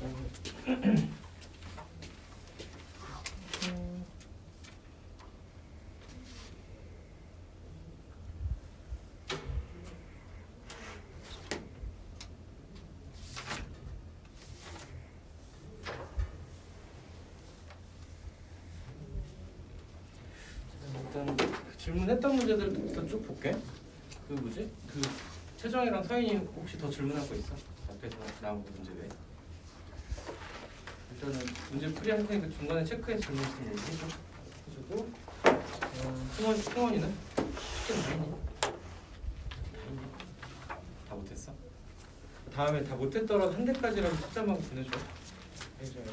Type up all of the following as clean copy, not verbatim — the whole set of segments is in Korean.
일단 질문했던 문제들부터 쭉 볼게. 그 뭐지? 그 최정이랑 서인이 혹시 더 질문할 거 있어? 앞에서 나온 문제 외에. 일단은 문제 풀이할 테니까 중간에 체크해 질문 있으면 해주고 승원이는 숙제는 다 했니? 다 못했어? 다음에 다 못했더라도 한 대까지라도 숙제만 보내줘. 해줘요.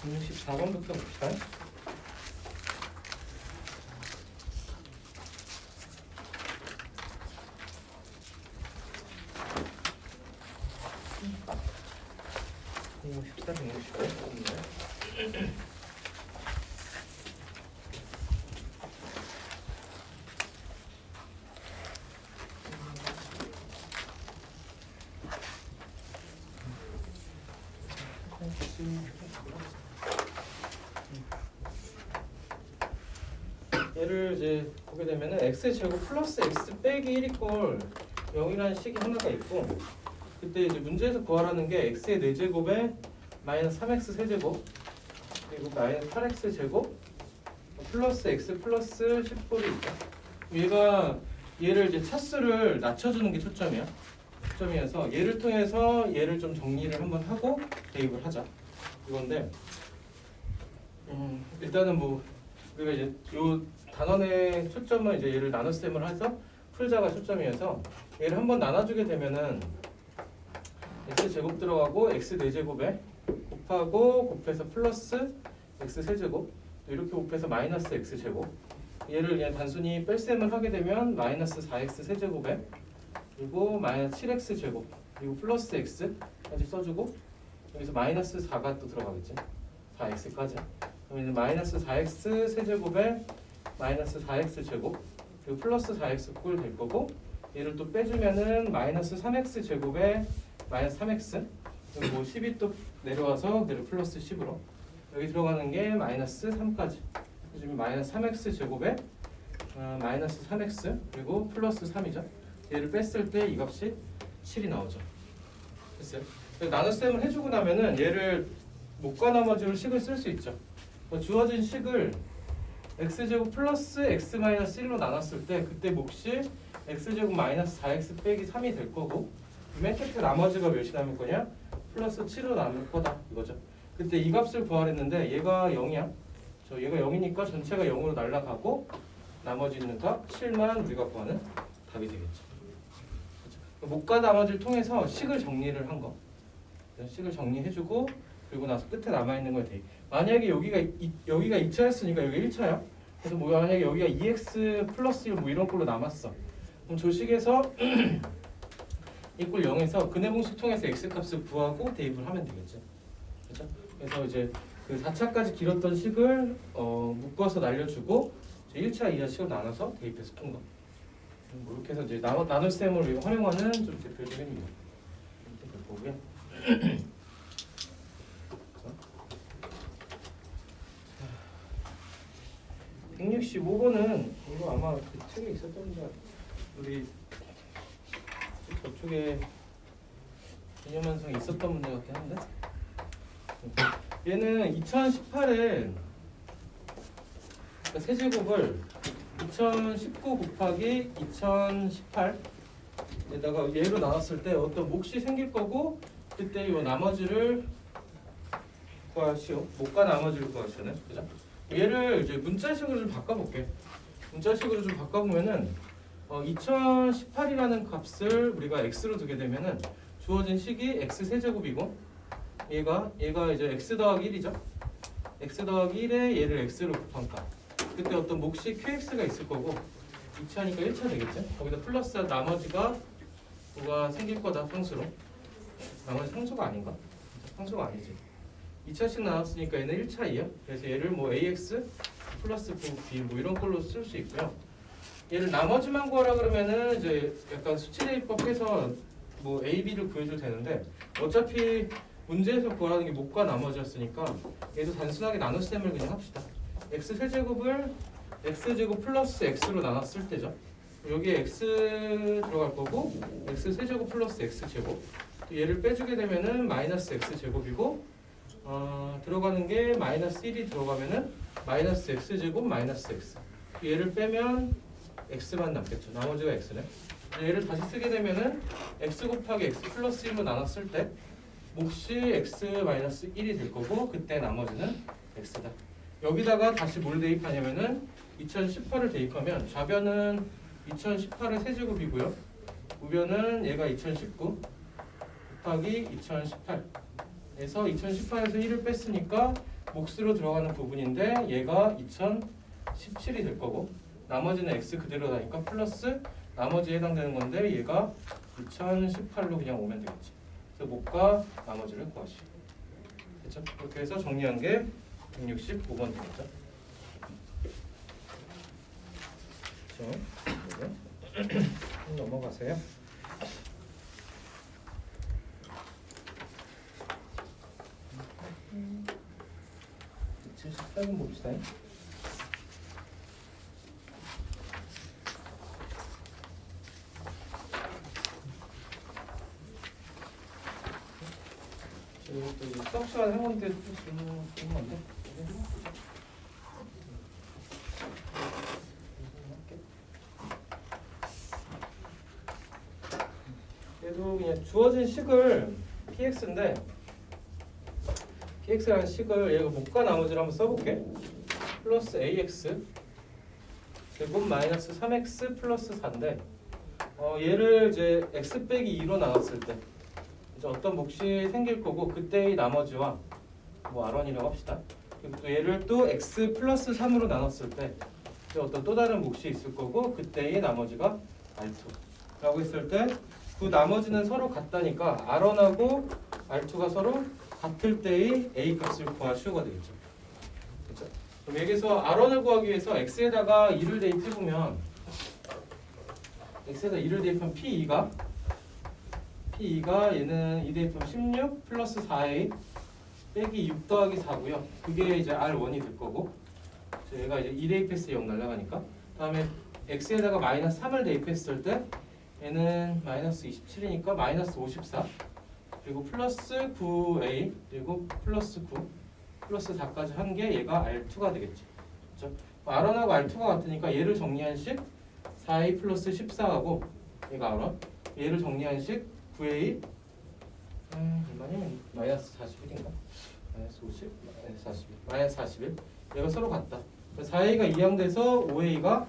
164번부터 봅시다. 얘를 이제 보게 되면은 x 제곱 플러스 x 빼기 1 이꼴 0이라는 식이 하나가 있고, 그때 이제 문제에서 구하라는 게 x의 4제곱에 마이너스 3x 세제곱 그리고 마이너스 8x 제곱 플러스 x 플러스 10꼴이 있다. 얘를 이제 차수를 낮춰주는 게 초점이어서 얘를 통해서 얘를 좀 정리를 한번 하고 대입을 하자 이건데, 일단은 뭐 우리가 이제 요 단원의 초점은 이제 얘를 나눗셈을 해서 풀자가 초점이어서 얘를 한번 나눠주게 되면은 x 제곱 들어가고 x 4제곱에 곱해서 플러스 x 세제곱 이렇게 곱해서 마이너스 x 제곱, 얘를 그냥 단순히 뺄셈을 하게 되면 마이너스 4x 세제곱에 그리고 마이너스 7x 제곱 그리고 플러스 x까지 써주고 여기서 마이너스 4가 또 들어가겠지. 4x까지. 그러면 이제 마이너스 4x 세제곱에 마이너스 4x 제곱 그리고 플러스 4x 꼴 될 거고, 얘를 또 빼주면은 마이너스 3x 제곱에 마이너스 3x 그리고 뭐 10이 또 내려와서 그대로 플러스 10으로 여기 들어가는 게 마이너스 3까지 해주면 마이너스 3x 제곱에 마이너스 3x 그리고 플러스 3이죠. 얘를 뺐을 때 이 값이 7이 나오죠. 됐어요? 나눗셈을 해주고 나면은 얘를 목과 나머지로 식을 쓸 수 있죠. 주어진 식을 x제곱 플러스 x 마이너스 1로 나눴을 때 그때 몫이 x제곱 마이너스 4x 빼기 3이 될 거고, 맨 끝에 나머지가 몇이 남을 거냐? 플러스 7로 남을 거다 이거죠. 그때 이 값을 구하랬는데 얘가 0이야. 얘가 0이니까 전체가 0으로 날아가고 나머지 있는 값 7만 우리가 구하는 답이 되겠죠. 목과 나머지를 통해서 식을 정리를 한 거. 식을 정리해주고 그리고 나서 끝에 남아있는 거에 대입. 만약에 여기가 2차였으니까 여기 1차야. 그래서 뭐 만약에 여기가 2x 플러스 1 뭐 이런 걸로 남았어. 그럼 저 식에서 이꼴 0에서 근해공식 통해서 x 값을 구하고 대입을 하면 되겠지. 그렇죠? 그래서 이제 그 4차까지 길었던 식을 묶어서 날려주고 1차, 2차 식으로 나눠서 대입해서 푼 거. 뭐 이렇게 해서 이제 나눗셈을 활용하는 좀 대표적인 이유. 이렇게 보고요. 165번은 이거 아마 그 책에 있었던 거 우리 저쪽에 개념환성이 있었던 문제 같긴 한데, 얘는 2018에 그러니까 세제곱을 2019 곱하기 2018 에다가 얘로 나눴을 때 어떤 몫이 생길 거고, 그때 이 나머지를 구하시오. 목과 나머지를 구하시오네. 그죠? 얘를 이제 문자식으로 좀 바꿔볼게. 문자식으로 좀 바꿔보면은 2018이라는 값을 우리가 x로 두게 되면은 주어진 식이 x 세제곱이고 얘가 이제 x 더하기 1이죠. x 더하기 1에 얘를 x로 곱한 값. 그때 어떤 몫이 qx가 있을 거고 2차니까 1차 되겠지. 거기다 플러스 나머지가 뭐가 생길 거다 상수로. 나머지 상수가 아닌가? 상수가 아니지. 2차씩 나눴으니까 얘는 1차이에요. 그래서 얘를 뭐 ax 플러스 9b 뭐 이런 걸로 쓸 수 있고요. 얘를 나머지만 구하라 그러면은 이제 약간 수치대입법 해서 뭐 A, B를 구해줘도 되는데 어차피 문제에서 구하라는 게 목과 나머지였으니까 얘도 단순하게 나눗셈을 그냥 합시다. x 세제곱을 x제곱 플러스 x로 나눴을 때죠. 여기에 x 들어갈 거고 x 세제곱 플러스 x제곱, 또 얘를 빼주게 되면은 마이너스 x제곱이고 들어가는 게 마이너스 1이 들어가면은 마이너스 x제곱 마이너스 x, 얘를 빼면 x만 남겠죠. 나머지가 x네. 얘를 다시 쓰게 되면은 x 곱하기 x 플러스 1로 나눴을 때 몫이 x 마이너스 1이 될 거고 그때 나머지는 x다. 여기다가 다시 뭘 대입하냐면은 2018을 대입하면 좌변은 2018의 세제곱이고요. 우변은 얘가 2019 곱하기 2018에서 2018에서 1을 뺐으니까 몫으로 들어가는 부분인데 얘가 2017이 될 거고 나머지는 x 그대로 나니까 플러스 나머지에 해당되는 건데 얘가 2018로 그냥 오면 되겠지. 그래서 몫과 나머지를 구하시오. 됐죠? 그렇게 해서 정리한 게 165번 되겠죠. 그렇죠? 넘어가세요. 78번 봅시다. 또 수업 시간 해본 때 주는 건데. 얘도 그냥 주어진 식을 px인데 px라는 식을 얘가 목과 나머지를 한번 써볼게. 플러스 ax 제곱 마이너스 3x 플러스 4인데 얘를 이제 x 빼기 2로 나눴을 때 이제 어떤 몫이 생길 거고 그때의 나머지와 뭐 r1이라고 합시다. 그리고 또 얘를 또 x 플러스 3으로 나눴을 때 이제 어떤 또 다른 몫이 있을 거고 그때의 나머지가 r2라고 했을 때 그 나머지는 서로 같다니까 r1하고 r2가 서로 같을 때의 a 값을 구하시오가 되겠죠. 그렇죠? 그럼 여기서 r1을 구하기 위해서 x에다가 2를 대입해보면 x에다 2를 대입하면 P2가 얘는 2 대입하면 16 플러스 4a 빼기 6 더하기 4고요. 그게 이제 R1이 될 거고 얘가 이제 2 대입했을 때 0 날라가니까 다음에 x에다가 마이너스 3을 대입했을 때 얘는 마이너스 27이니까 마이너스 54 그리고 플러스 9a 그리고 플러스 9 플러스 4까지 한 게 얘가 R2가 되겠지. 그렇죠? R1하고 R2가 같으니까 얘를 정리한 식 4a 플러스 14하고 얘가 R1 얘를 정리한 식 9a 얼마니? 마이너스 41인가? 마이너스 50? 마이너스 41 마이너스 41 얘가 서로 같다. 4a가 이항돼서 5a가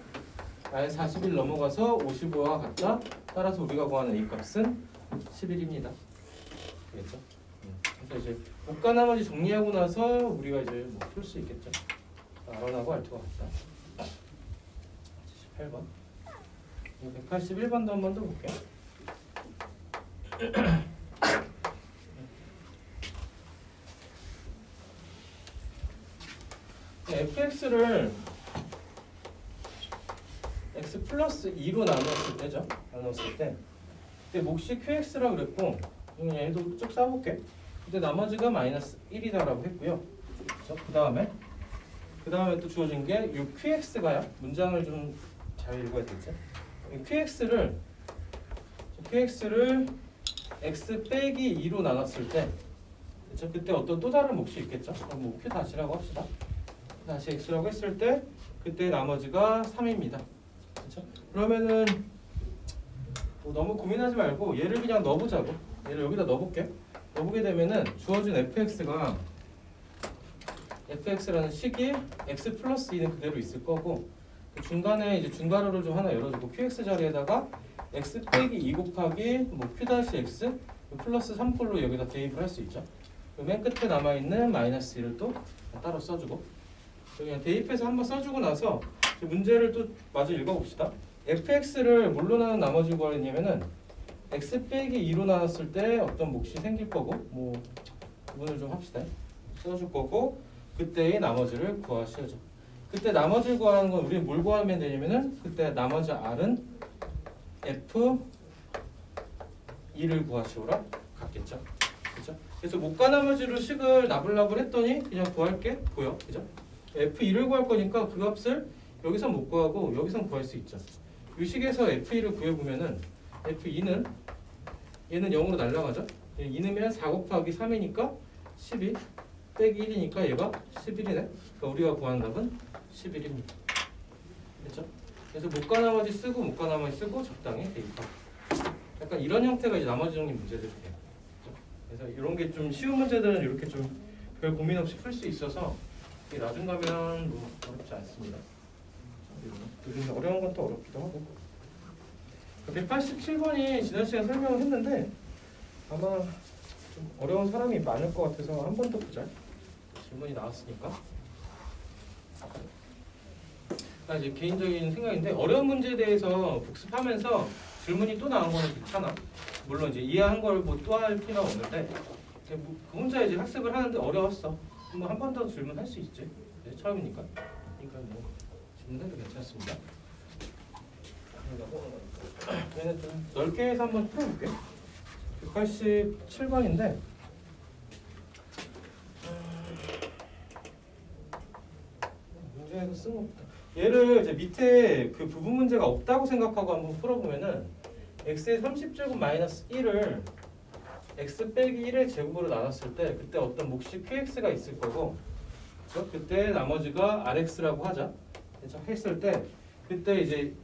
마이너스 41 넘어가서 55와 같다. 따라서 우리가 구하는 a 값은 11입니다. 되겠죠? 그래서 이제 목과 나머지 정리하고 나서 우리가 이제 뭐 풀 수 있겠죠. R1하고 R2가 같다. 78번 181번도 한 번 더 볼게요. fx를 x 플러스 2로 나눴을 때죠. 나눴을 때 그때 몫이 qx라고 그랬고 그냥 얘도 쭉 써볼게. 근데 나머지가 마이너스 1이다라고 했고요. 그렇죠? 그 다음에 또 주어진 게 이 qx가요. 문장을 좀 잘 읽어야 되죠. qx를 x 빼기 2로 나눴을 때 그렇죠? 그때 어떤 또 다른 몫이 있겠죠. 그럼 뭐 q 다시라고 합시다. 다시 x라고 했을 때 그때 나머지가 3입니다. 그렇죠? 그러면은 뭐 너무 고민하지 말고 얘를 그냥 넣어보자고. 얘를 여기다 넣어볼게. 넣어보게 되면은 주어진 fx라는 식이 x 플러스 2는 그대로 있을 거고 그 중간에 이제 중괄호를 좀 하나 열어주고 qx 자리에다가 x 빼기 2 곱하기 뭐 q 다시 x 플러스 3꼴로 여기다 대입을 할 수 있죠. 맨 끝에 남아있는 마이너스 1을 또 따로 써주고 그냥 대입해서 한번 써주고 나서 문제를 또 마저 읽어봅시다. fx를 뭘로 나눈 나머지 구하냐면은 x 빼기 2로 나눴을 때 어떤 몫이 생길 거고 뭐 구분을 좀 합시다. 써줄 거고 그때의 나머지를 구하셔야죠. 그때 나머지를 구하는 건 우리 뭘 구하면 되냐면은 그때 나머지 r은 f 2를 구하시오라 같겠죠. 그죠? 그래서 못가 나머지로 식을 나불나불 했더니 그냥 구할 게 보여. 그죠? F2를 구할 거니까 그 값을 여기서 못 구하고 여기서 구할 수 있죠. 이 식에서 F2를 구해보면은 F2는 얘는 0으로 날라가죠. 2넣으면 4 곱하기 3이니까 12 빼기 1이니까 얘가 11이네. 그러니까 우리가 구하는 답은 11입니다. 됐죠? 그래서 못가 나머지 쓰고 못가 나머지 쓰고 적당히 대입하고. 약간 이런 형태가 이제 나머지 정리 문제들이 돼요. 그래서 이런 게 좀 쉬운 문제들은 이렇게 좀 별 고민 없이 풀 수 있어서 나중 가면 뭐 어렵지 않습니다. 요즘 어려운 건 또 어렵기도 하고. 187번이 지난 시간에 설명을 했는데 아마 좀 어려운 사람이 많을 것 같아서 한 번 더 보자. 질문이 나왔으니까. 이제 개인적인 생각인데 어려운 문제에 대해서 복습하면서 질문이 또 나온 거는 괜찮아. 물론 이제 이해한 걸 뭐 또 할 필요는 없는데 그 문제 이제 학습을 하는데 어려웠어. 뭐 한 번 더 질문할 수 있지. 이제 처음이니까. 그러니까 뭐 질문해도 괜찮습니다. 얘는 좀 넓게 해서 한번 풀어볼게. 187번인데 문제에서 쓴 것부터 얘를 이제 밑에 그 부분 문제가 없다고 생각하고 한번 풀어보면은 x의 30제곱 마이너스 1을 x 빼기 1의 제곱으로 나눴을 때 그때 어떤 몫이 qx가 있을 거고 그렇죠? 그때 나머지가 rx라고 하자. 그렇죠? 했을 때 그때 이제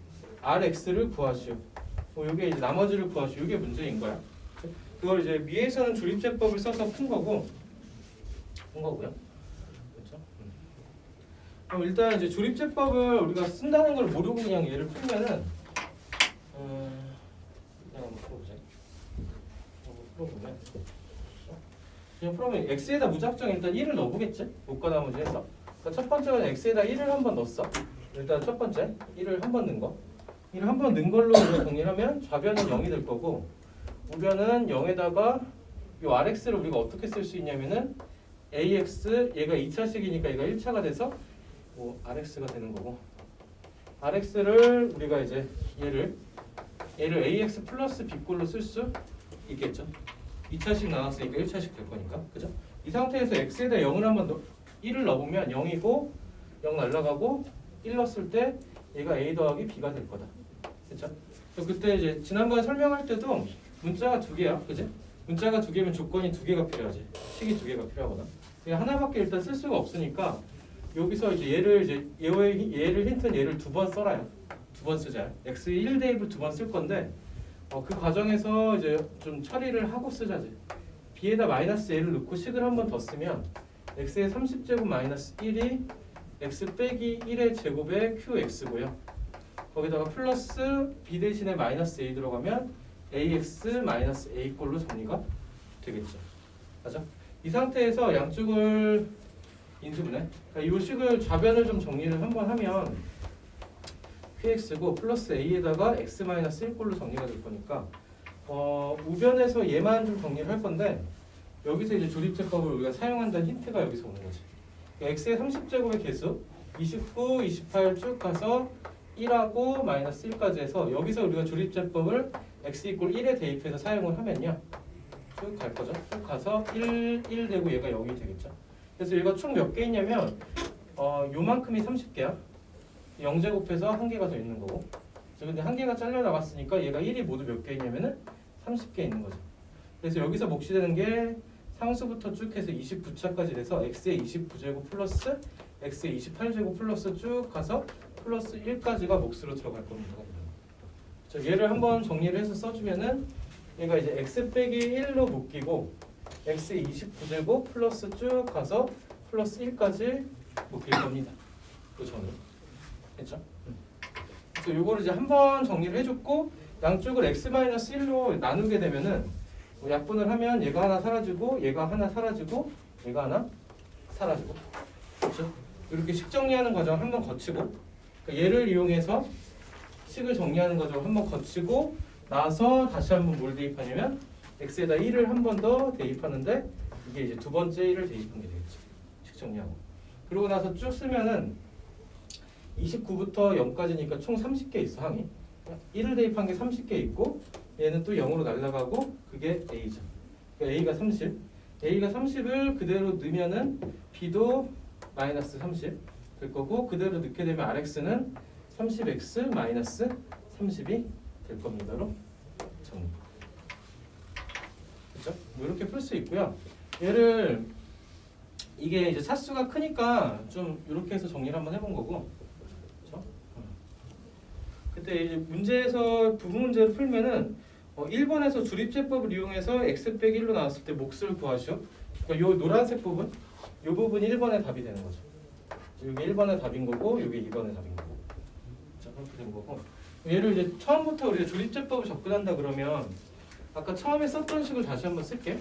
rx를 구하시오. 요게 이제 나머지를 구하시오. 이게 문제인 거야. 그걸 이제 위에서는 조립제법을 써서 푼 거고요. 그렇죠? 그럼 일단 이제 조립제법을 우리가 쓴다는 걸 모르고 그냥 얘를 풀면은 그냥 한번 풀어보자. 그냥 풀어보면 x에다 무작정 일단 1을 넣어보겠지? 못가 나머지 해서. 그러니까 첫 번째는 x에다 1을 한번 넣었어. 일단 첫 번째 1을 한번 넣은 거. 1을 한번 넣은 걸로 우리가 정리하면 좌변은 0이 될 거고 우변은 0에다가 이 rx를 우리가 어떻게 쓸 수 있냐면은 ax 얘가 2차식이니까 얘가 1차가 돼서 뭐 rx가 되는 거고 rx를 우리가 이제 얘를 ax 플러스 b꼴로 쓸 수 있겠죠. 2차식 나왔으니까 1차식 될 거니까. 그죠? 이 상태에서 x에다 0을 한번 1을 넣어보면 0이고 0 날라가고 1 넣었을 때 얘가 a 더하기 b가 될 거다. 그렇죠? 그때 이제 지난번에 설명할 때도 문자가 두 개야. 그지? 문자가 두 개면 조건이 두 개가 필요하지. 식이 두 개가 필요하거든. 그냥 하나밖에 일단 쓸 수가 없으니까 여기서 이제 얘를 힌트는 얘를 두 번 써라요. 두 번 쓰자. x 1 대입을 두 번 쓸 건데 그 과정에서 이제 좀 처리를 하고 쓰자지. b에다 마이너스 a를 넣고 식을 한 번 더 쓰면 x의 30제곱 마이너스 1이 x 빼기 1의 제곱의 qx고요. 거기다가 플러스 b 대신에 마이너스 a 들어가면 ax 마이너스 a 꼴로 정리가 되겠죠. 맞아? 이 상태에서 양쪽을 인수분해. 그러니까 이 식을 좌변을 좀 정리를 한번 하면 qx고 플러스 a에다가 x 마이너스 1 꼴로 정리가 될 거니까 우변에서 얘만 좀 정리를 할 건데 여기서 이제 조립제법을 우리가 사용한다는 힌트가 여기서 오는 거지. x의 30제곱의 개수 29, 28 쭉 가서 1하고 마이너스 1까지 해서 여기서 우리가 조립제법을 x 이꼴 1에 대입해서 사용을 하면요 쭉 갈 거죠. 쭉 가서 1 되고 얘가 0이 되겠죠. 그래서 얘가 총 몇 개 있냐면 요만큼이 30개야. 0제곱해서 한 개가 더 있는 거고. 근데 한 개가 잘려 나갔으니까 얘가 1이 모두 몇 개 있냐면은 30개 있는 거죠. 그래서 여기서 몫이 되는 게 상수부터 쭉 해서 29차까지 돼서 x의 29제곱 플러스 x의 28제곱 플러스 쭉 가서 플러스 1까지가 몫으로 들어갈 겁니다. 자, 얘를 한번 정리를 해서 써주면은 얘가 이제 x 빼기 1로 묶이고 x의 29제곱 플러스 쭉 가서 플러스 1까지 묶일 겁니다. 그 정리. 됐죠? 그래서 요거를 이제 한번 정리를 해줬고 양쪽을 x-1로 나누게 되면은 약분을 하면 얘가 하나 사라지고 얘가 하나 사라지고 얘가 하나 사라지고 그렇죠? 이렇게 식 정리하는 과정을 한번 거치고 그러니까 얘를 이용해서 식을 정리하는 과정을 한번 거치고 나서 다시 한번 뭘 대입하냐면 x에다 1을 한 번 더 대입하는데 이게 이제 두 번째 1을 대입한 게 되겠죠. 식 정리하고 그러고 나서 쭉 쓰면은 29부터 0까지니까 총 30개 있어 항이 1을 대입한 게 30개 있고 얘는 또 0으로 날아가고 그게 A죠. 그러니까 A가 30. A가 30을 그대로 넣으면은 B도 마이너스 30 될 거고 그대로 넣게 되면 RX는 30X 마이너스 30이 될 겁니다로 정리. 그렇죠? 이렇게 풀 수 있고요. 얘를 이게 이제 차수가 크니까 좀 이렇게 해서 정리를 한번 해본 거고, 그렇죠? 그때 이제 문제에서 부분 문제를 풀면은 1번에서 주립제법을 이용해서 x 빼기 1로 나왔을 때 몫을 구하시오. 그러니까 요 노란색 부분, 요 부분이 1번의 답이 되는 거죠. 여기 1번의 답인 거고, 여기 2번의 답인 거고. 자, 그렇게 된 거고. 얘를 이제 처음부터 우리가 주립제법을 접근한다 그러면 아까 처음에 썼던 식을 다시 한번 쓸게.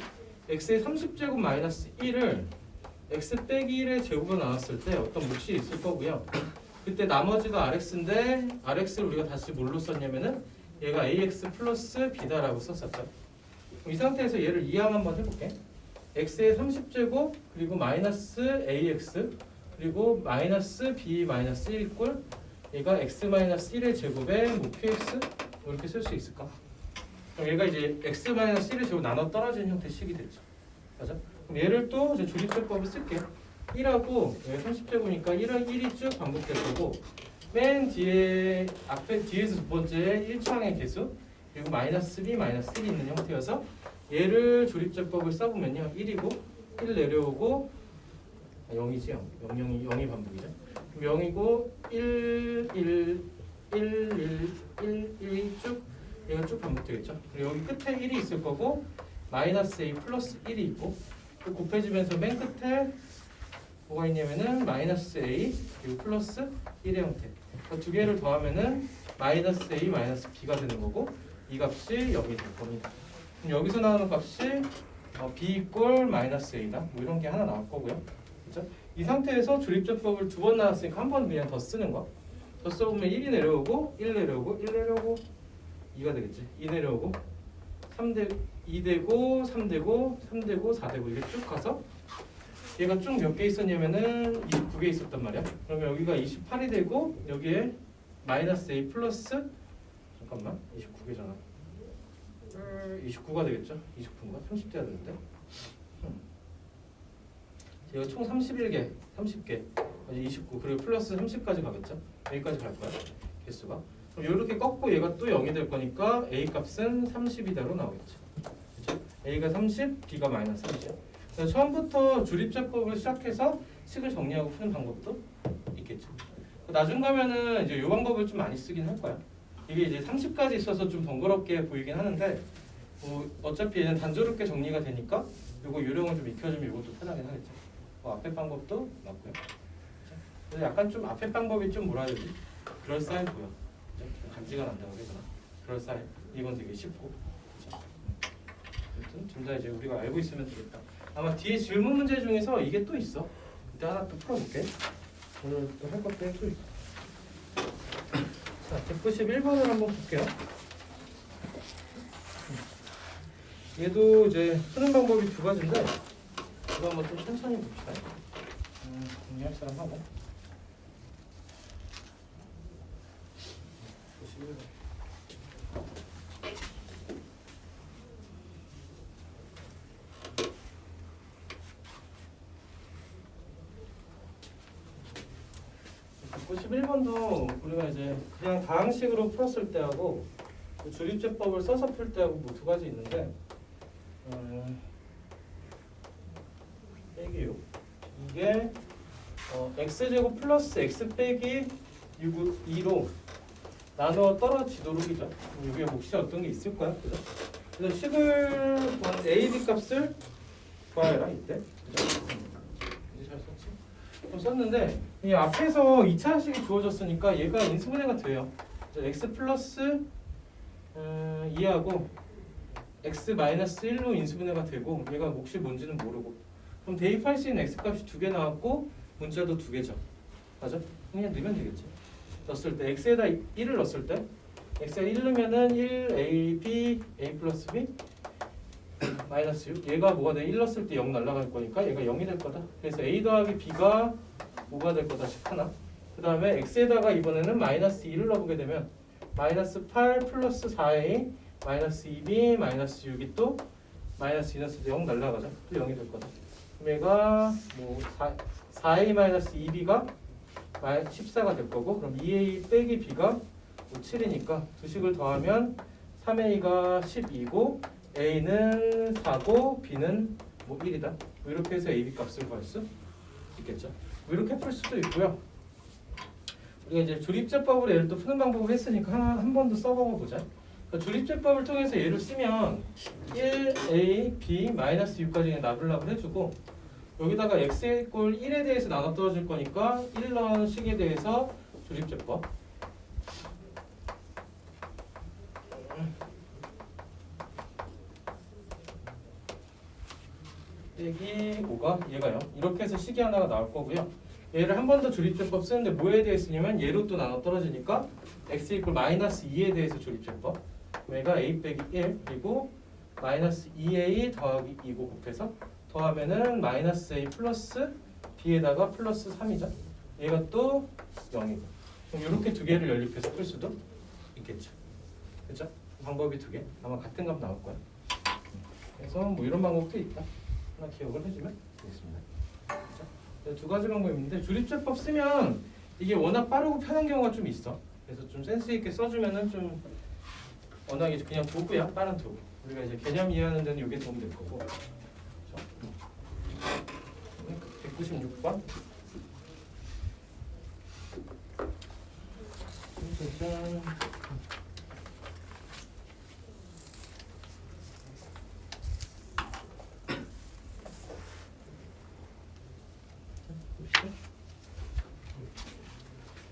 x의 30제곱 마이너스 1을 x 빼기 1의 제곱으로 나눴을 때 어떤 몫이 있을 거고요. 그때 나머지가 rx인데 rx를 우리가 다시 뭘로 썼냐면은 얘가 ax 플러스 b다라고 썼었죠. 이 상태에서 얘를 이항 한번 해볼게. x의 30제곱 그리고 마이너스 ax 그리고 마이너스 b 마이너스 1 꼴 얘가 x 마이너스 1의 제곱에 뭐 qx 이렇게 쓸 수 있을까? 그럼 얘가 이제 x 마이너스 1의 제곱 나눠 떨어지는 형태의 식이 되죠. 맞아? 그럼 얘를 또 조립제법을 쓸게. 1하고 30제곱이니까 1이 쭉 반복될 거고 맨 뒤에 앞에 뒤에서 두 번째 1차항의 개수 그리고 마이너스 b 마이너스 1이 있는 형태여서 얘를 조립제법을 써보면요 1이고 1 내려오고 0이지 0이 반복이죠. 그럼 0이고 1 쭉 얘가 쭉 반복되겠죠. 그리고 여기 끝에 1이 있을 거고 마이너스 a 플러스 1이 있고 그 곱해지면서 맨 끝에 뭐가 있냐면은 마이너스 a 그리고 플러스 1의 형태. 두 개를 더하면은 마이너스 a 마이너스 b가 되는 거고 이 값이 0이 될 겁니다. 그럼 여기서 나오는 값이 b 이꼴 마이너스 a다. 뭐 이런 게 하나 나올 거고요. 그렇죠? 이 상태에서 조립제법을 두 번 나왔으니까 한 번 그냥 더 쓰는 거. 더 써보면 1이 내려오고 1 내려오고 1 내려오고 2가 되겠지. 2 내려오고 2 되고 3 되고 3 되고 4 되고 이게 쭉 가서 얘가 쭉 몇 개 있었냐면은 29개 있었단 말이야. 그러면 여기가 28이 되고 여기에 마이너스 a 플러스 잠깐만 29개잖아. 29가 되겠죠? 29인가? 30대가 되는데. 얘가 총 31개, 30개, 29 그리고 플러스 30까지 가겠죠? 여기까지 갈 거야 개수가. 그럼 이렇게 꺾고 얘가 또 0이 될 거니까 a 값은 30이다로 나오겠죠. 그렇죠? a가 30, b가 마이너스 30. 그래서 처음부터 주립제법을 시작해서 식을 정리하고 푸는 방법도 있겠죠. 나중 가면은 이제 이 방법을 좀 많이 쓰긴 할 거야. 이게 이제 30까지 있어서 좀 번거롭게 보이긴 하는데 뭐 어차피 얘는 단조롭게 정리가 되니까 요거 요령을 좀 익혀주면 이것도 편하긴 하겠죠. 앞에 방법도 맞고요. 그래서 약간 좀 앞에 방법이 좀 뭐라 해야 되지? 그럴싸해 보여. 간지가 난다고 해야 되나? 그럴싸해. 이건 되게 쉽고. 아무튼 좀 더 이제 우리가 알고 있으면 되겠다. 아마 뒤에 질문 문제 중에서 이게 또 있어. 그때 하나 또 풀어볼게. 오늘 또 할 것들이 또 있어. 자, 191번을 한번 볼게요. 얘도 이제 푸는 방법이 두 가지인데 이거 한번 좀 천천히 봅시다. 정리할 사람 하고. 91번. 그 11번도 우리가 이제 그냥 다항식으로 풀었을 때하고 주립제법을 써서 풀 때하고 뭐 두 가지 있는데 빼기요. 이게 x제곱 플러스 x 빼기 2로 나눠 떨어지도록이죠. 여기에 몫이 어떤 게 있을 거야, 그죠? 그래서 식을 a, b 값을 구하여라 이때, 그죠? 이제 잘 썼지? 좀 썼는데 이 앞에서 2차식이 주어졌으니까 얘가 인수분해가 돼요. x 플러스 2하고 x 마이너스 1로 인수분해가 되고 얘가 몫이 뭔지는 모르고 그럼 대입할 수 있는 x값이 2개 나왔고 문자도 2개죠. 맞아? 그냥 넣으면 되겠지. 넣었을 때 x에다 1을 넣었을 때 x에 1 넣으면은 1 a b a 플러스 b 마이너스 6 얘가 뭐가 돼? 1 넣었을 때 0 날아갈 거니까 얘가 0이 될 거다. 그래서 a 더하기 b가 뭐가 될 거다 싶 하나. 그 다음에 x에다가 이번에는 마이너스 2를 넣어보게 되면 마이너스 8 플러스 4a 마이너스 2b 마이너스 6이 또 마이너스 2는 0 날라가죠. 또 0이 될 거다. 그럼 얘가 뭐 4a 마이너스 2b가 14가 될 거고, 그럼 2a 빼기 b가 뭐 7이니까 두 식을 더하면 3a가 12고 a는 4고 b는 뭐 1이다. 뭐 이렇게 해서 a, b 값을 구할 수 있겠죠. 뭐 이렇게 풀 수도 있고요. 우리가 이제 조립제법으로 얘를 또 푸는 방법을 했으니까 한 번 더 써보고 보자. 그러니까 조립제법을 통해서 얘를 쓰면 1a, b, 마이너스 6까지 나블라블 해주고, 여기다가 x 이꼴 1에 대해서 나눠 떨어질 거니까 1런 식에 대해서 조립제법. 빼기 5가 얘가요. 이렇게 해서 식이 하나가 나올 거고요. 얘를 한 번 더 조립제법 쓰는데 뭐에 대해 쓰냐면 얘로 또 나눠 떨어지니까 x 이꼴 마이너스 2에 대해서 조립제법. 얘가 a 빼기 1 그리고 마이너스 2a 더하기 2고 곱해서 더하면은 마이너스 a 플러스 b에다가 플러스 3이죠. 얘가 또 0이고. 그럼 이렇게 두 개를 연립해서 풀 수도 있겠죠. 그렇죠? 방법이 두 개. 아마 같은 값 나올 거야. 그래서 뭐 이런 방법도 있다. 하나 기억을 해주면 되겠습니다. 그렇죠? 두 가지 방법이 있는데 조립제법 쓰면 이게 워낙 빠르고 편한 경우가 좀 있어. 그래서 좀 센스 있게 써주면은 좀 워낙 이제 그냥 도구야, 빠른 도구. 우리가 이제 개념 이해하는 데는 이게 도움이 될 거고. 196번. 짜잔.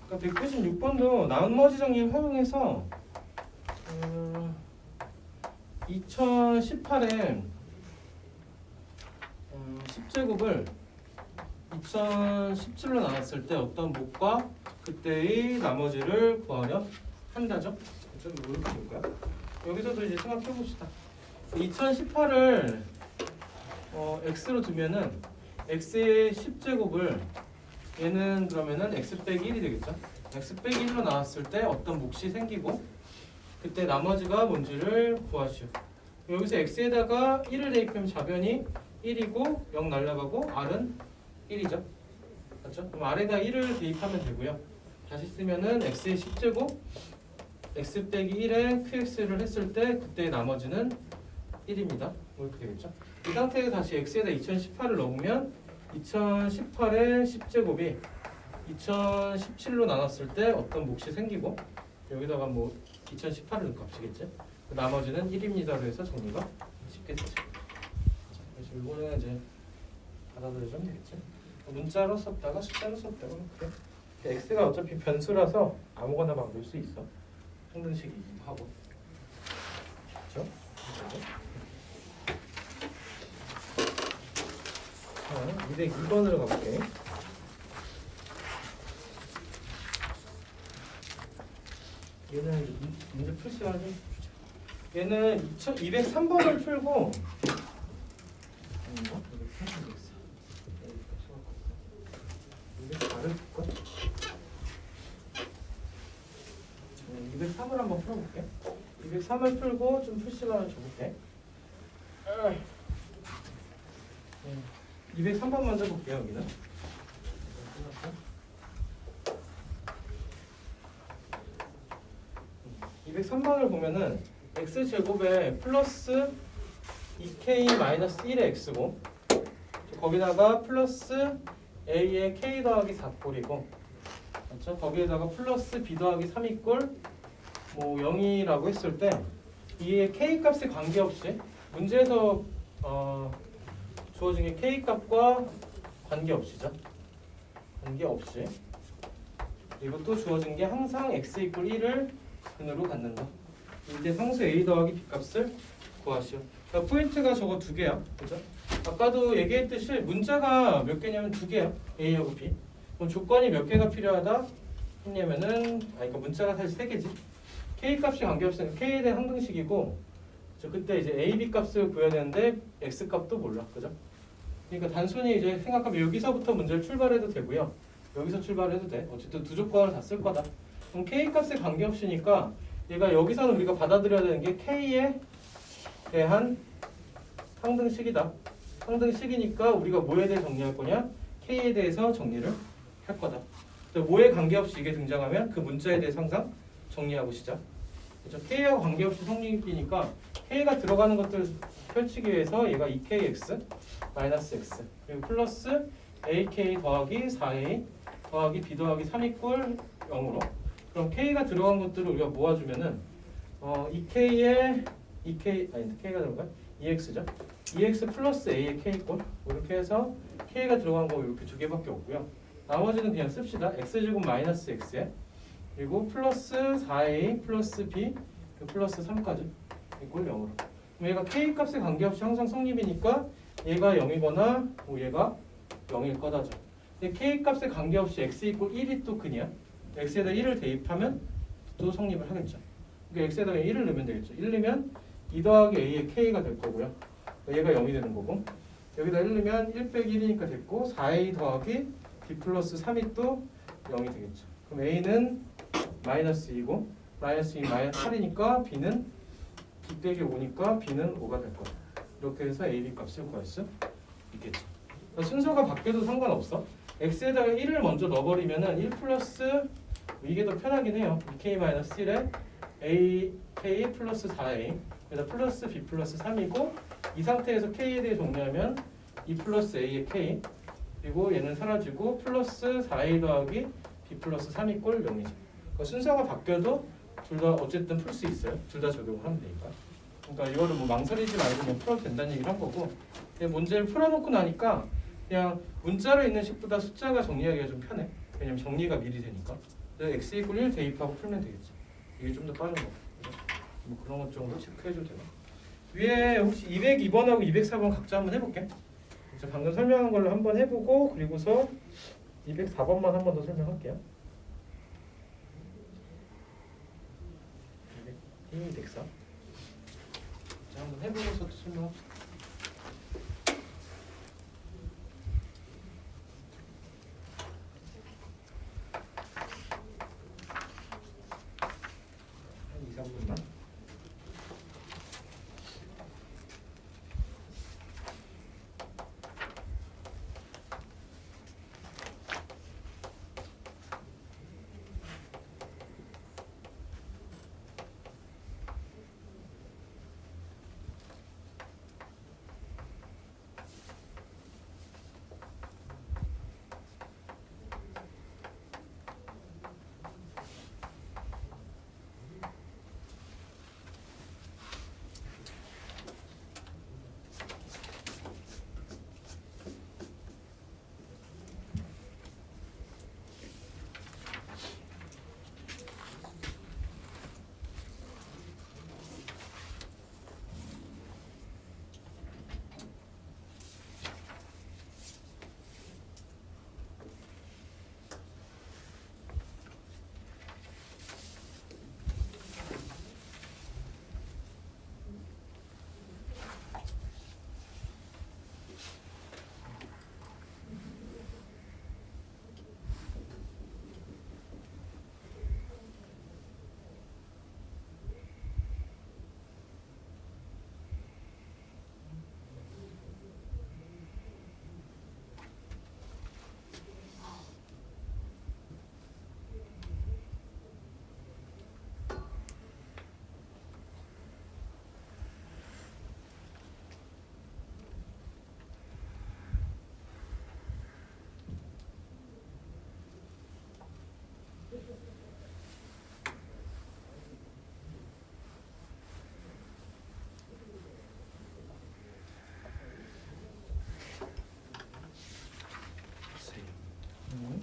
그러니까 196번도 나머지 정리를 활용해서 2018에 10제곱을 2017로 나눴을 때 어떤 목과 그때의 나머지를 구하려 한다죠. 그렇죠? 이렇게 볼까요? 여기서도 이제 생각해 봅시다. 2018을 x로 두면은 x의 10제곱을 얘는 그러면은 x 빼기 1이 되겠죠. x 빼기 1로 나왔을 때 어떤 몫이 생기고 그때 나머지가 뭔지를 구하시오. 여기서 x에다가 1을 대입하면 좌변이 1이고 0 날라가고 r은 1이죠. 맞죠? 그럼 r에다 1을 대입하면 되고요. 다시 쓰면은 x의 10제곱 x 빼기 1에 qx를 했을 때 그때 나머지는 1입니다. 뭐 이렇게 되겠죠. 이 상태에서 다시 x에다 2018을 넣으면 2018의 10제곱이 2017로 나눴을 때 어떤 몫이 생기고 여기다가 뭐 2018을 넣은 값이겠지. 나머지는 1입니다. 그래서 정리가 쉽게 되죠. 그래서 이거는 이제 받아들여주면 되겠지. 문자로 썼다가 숫자로 썼다가 그래. x가 어차피 변수라서 아무거나 막 넣을 수 있어. 평등식이기도 하고. 그렇죠? 자, 202번으로 가볼게. 얘는 문제 풀 시간을 좀 주자. 얘는 203번을 풀고 203을 한번 풀어볼게. 203을 풀고 좀 풀 시간을 줘볼게. 203번 먼저 볼게요. 여기는 203번을 보면은 x제곱에 플러스 2k-1의 x고 거기다가 플러스 a의 k 더하기 4꼴이고 그렇죠? 거기에다가 플러스 b 더하기 3이꼴 뭐 0이라고 했을 때 이 k 값에 관계없이 문제에서 주어진 게 k 값과 관계없이죠. 관계없이 그리고 또 주어진 게 항상 x 이꼴 1을 근으로 갖는다. 이제 상수 a 더하기 b 값을 구하시오. 그러니까 포인트가 저거 두 개야. 그죠? 아까도 얘기했듯이 문자가 몇 개냐면 두 개야. a하고 b. 그럼 조건이 몇 개가 필요하다 했냐면은 그러니까 문자가 사실 세 개지. k 값이 관계없으니까 k에 대한 항등식이고 그때 이제 a, b 값을 구해야 되는데 x 값도 몰라. 그죠? 그러니까 단순히 이제 생각하면 여기서부터 문제를 출발해도 되고요. 여기서 출발해도 돼. 어쨌든 두 조건을 다 쓸 거다. 그럼 k 값에 관계없으니까 얘가 여기서는 우리가 받아들여야 되는 게 K에 대한 상등식이다. 상등식이니까 우리가 뭐에 대해 정리할 거냐? K에 대해서 정리를 할 거다. 뭐에 관계없이 이게 등장하면 그 문자에 대해서 항상 정리하고 시작. 그렇죠? K하고 관계없이 성립이니까 K가 들어가는 것들 펼치기 위해서 얘가 2KX 마이너스 X 그리고 플러스 AK 더하기 4A 더하기 B 더하기 3이 꼴 0으로 그럼 K가 들어간 것들을 우리가 모아주면은 2K에 2K 아니 K가 들어간 2X죠. 2X 플러스 A의 K 꼴 이렇게 해서 K가 들어간 거 이렇게 두 개밖에 없고요. 나머지는 그냥 씁시다. X제곱 마이너스 X에 그리고 플러스 4A 플러스 B 플러스 3까지 이꼴 0으로 그럼 얘가 K 값에 관계없이 항상 성립이니까 얘가 0이거나 얘가 0일 거다죠. 근데 K 값에 관계없이 X 이꼴 1이 또 그냥 X에다 1을 대입하면 또 성립을 하겠죠. 그러니까 X에다가 1을 넣으면 되겠죠. 1 넣으면 2 더하기 A의 K가 될 거고요. 얘가 0이 되는 거고 여기다 1 넣으면 1 빼기 1이니까 됐고 4A 더하기 B 플러스 3이 또 0이 되겠죠. 그럼 A는 마이너스 2고 마이너스 2 마이너스 8이니까 B는 B 빼기 5니까 B는 5가 될 거야. 이렇게 해서 A, B 값을 구할 수 있겠죠. 순서가 바뀌어도 상관없어. X에다가 1을 먼저 넣어버리면은 1 플러스 이게 더 편하긴 해요. 2K-1에 AK 플러스 4A 그래서 플러스 B 플러스 3이고 이 상태에서 K에 대해 정리하면 2 플러스 A의 K 그리고 얘는 사라지고 플러스 4A 더하기 B 플러스 3이 꼴 0이죠. 그러니까 순서가 바뀌어도 둘 다 어쨌든 풀 수 있어요. 둘 다 적용을 하면 되니까. 그러니까 이거를 뭐 망설이지 말고 그냥 풀어도 된다는 얘기를 한 거고 문제를 풀어놓고 나니까 그냥 문자로 있는 식보다 숫자가 정리하기가 좀 편해. 왜냐면 정리가 미리 되니까. 그래서 x 이퀄 1 대입하고 풀면 되겠지. 이게 좀 더 빠른 거. 뭐 그런 것 정도 체크해줘도 되나? 위에 혹시 202번하고 204번 각자 한번 해볼게. 방금 설명한 걸로 한번 해보고 그리고서 204번만 한 번 더 설명할게요. 204. 자, 한번 해보고서 또 설명합시다. 한 2, 3분만.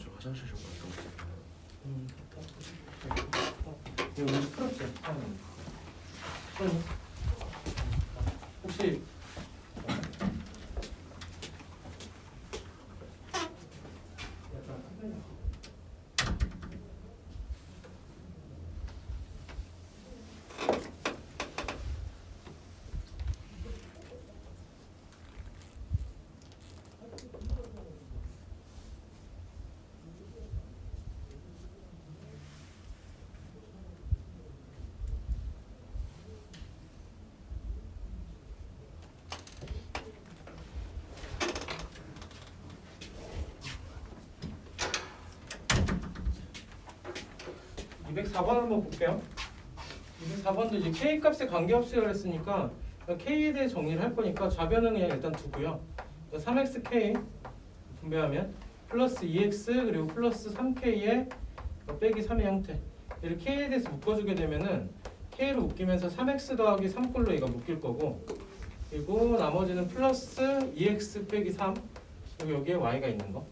저 화장실 좀 갔다 올게요. 이거 문제 풀었지? 혹시 204번 한번 볼게요. 204번도 이제 k 값에 관계없이 그랬으니까 k에 대해 정리를 할 거니까 좌변은 그냥 일단 두고요. 3xk 분배하면 플러스 2x 그리고 플러스 3k에 빼기 3의 형태. 얘를 k에 대해서 묶어주게 되면은 k를 묶이면서 3x 더하기 3꼴로 얘가 묶일 거고, 그리고 나머지는 플러스 2x 빼기 3 그리고 여기에 y가 있는 거.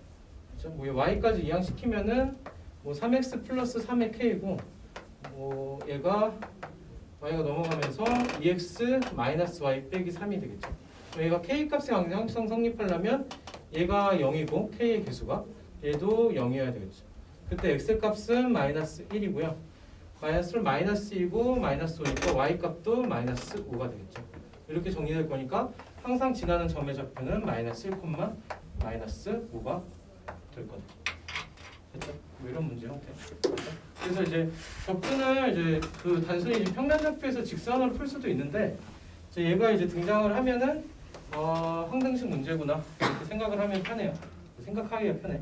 그렇죠? 뭐 y까지 이항시키면은 뭐 3x 플러스 3의 k고, 뭐 얘가 y가 넘어가면서 2x 마이너스 y 빼기 3이 되겠죠. 얘가 k 값의 항상 성립하려면 얘가 0이고 k의 개수가 얘도 0이어야 되겠죠. 그때 x 값은 마이너스 1이고요. 마이너스는 마이너스 2고 마이너스 5니까 y 값도 마이너스 5가 되겠죠. 이렇게 정리될 거니까 항상 지나는 점의 좌표는 마이너스 1, 마이너스 5가 될 거다. 됐죠? 뭐 이런 문제 형태. 그렇죠? 그래서 이제 접근을 이제 그 단순히 이제 평면 좌표에서 직선으로 풀 수도 있는데, 이제 얘가 이제 등장을 하면은 항등식 문제구나 이렇게 생각을 하면 편해요. 생각하기가 편해.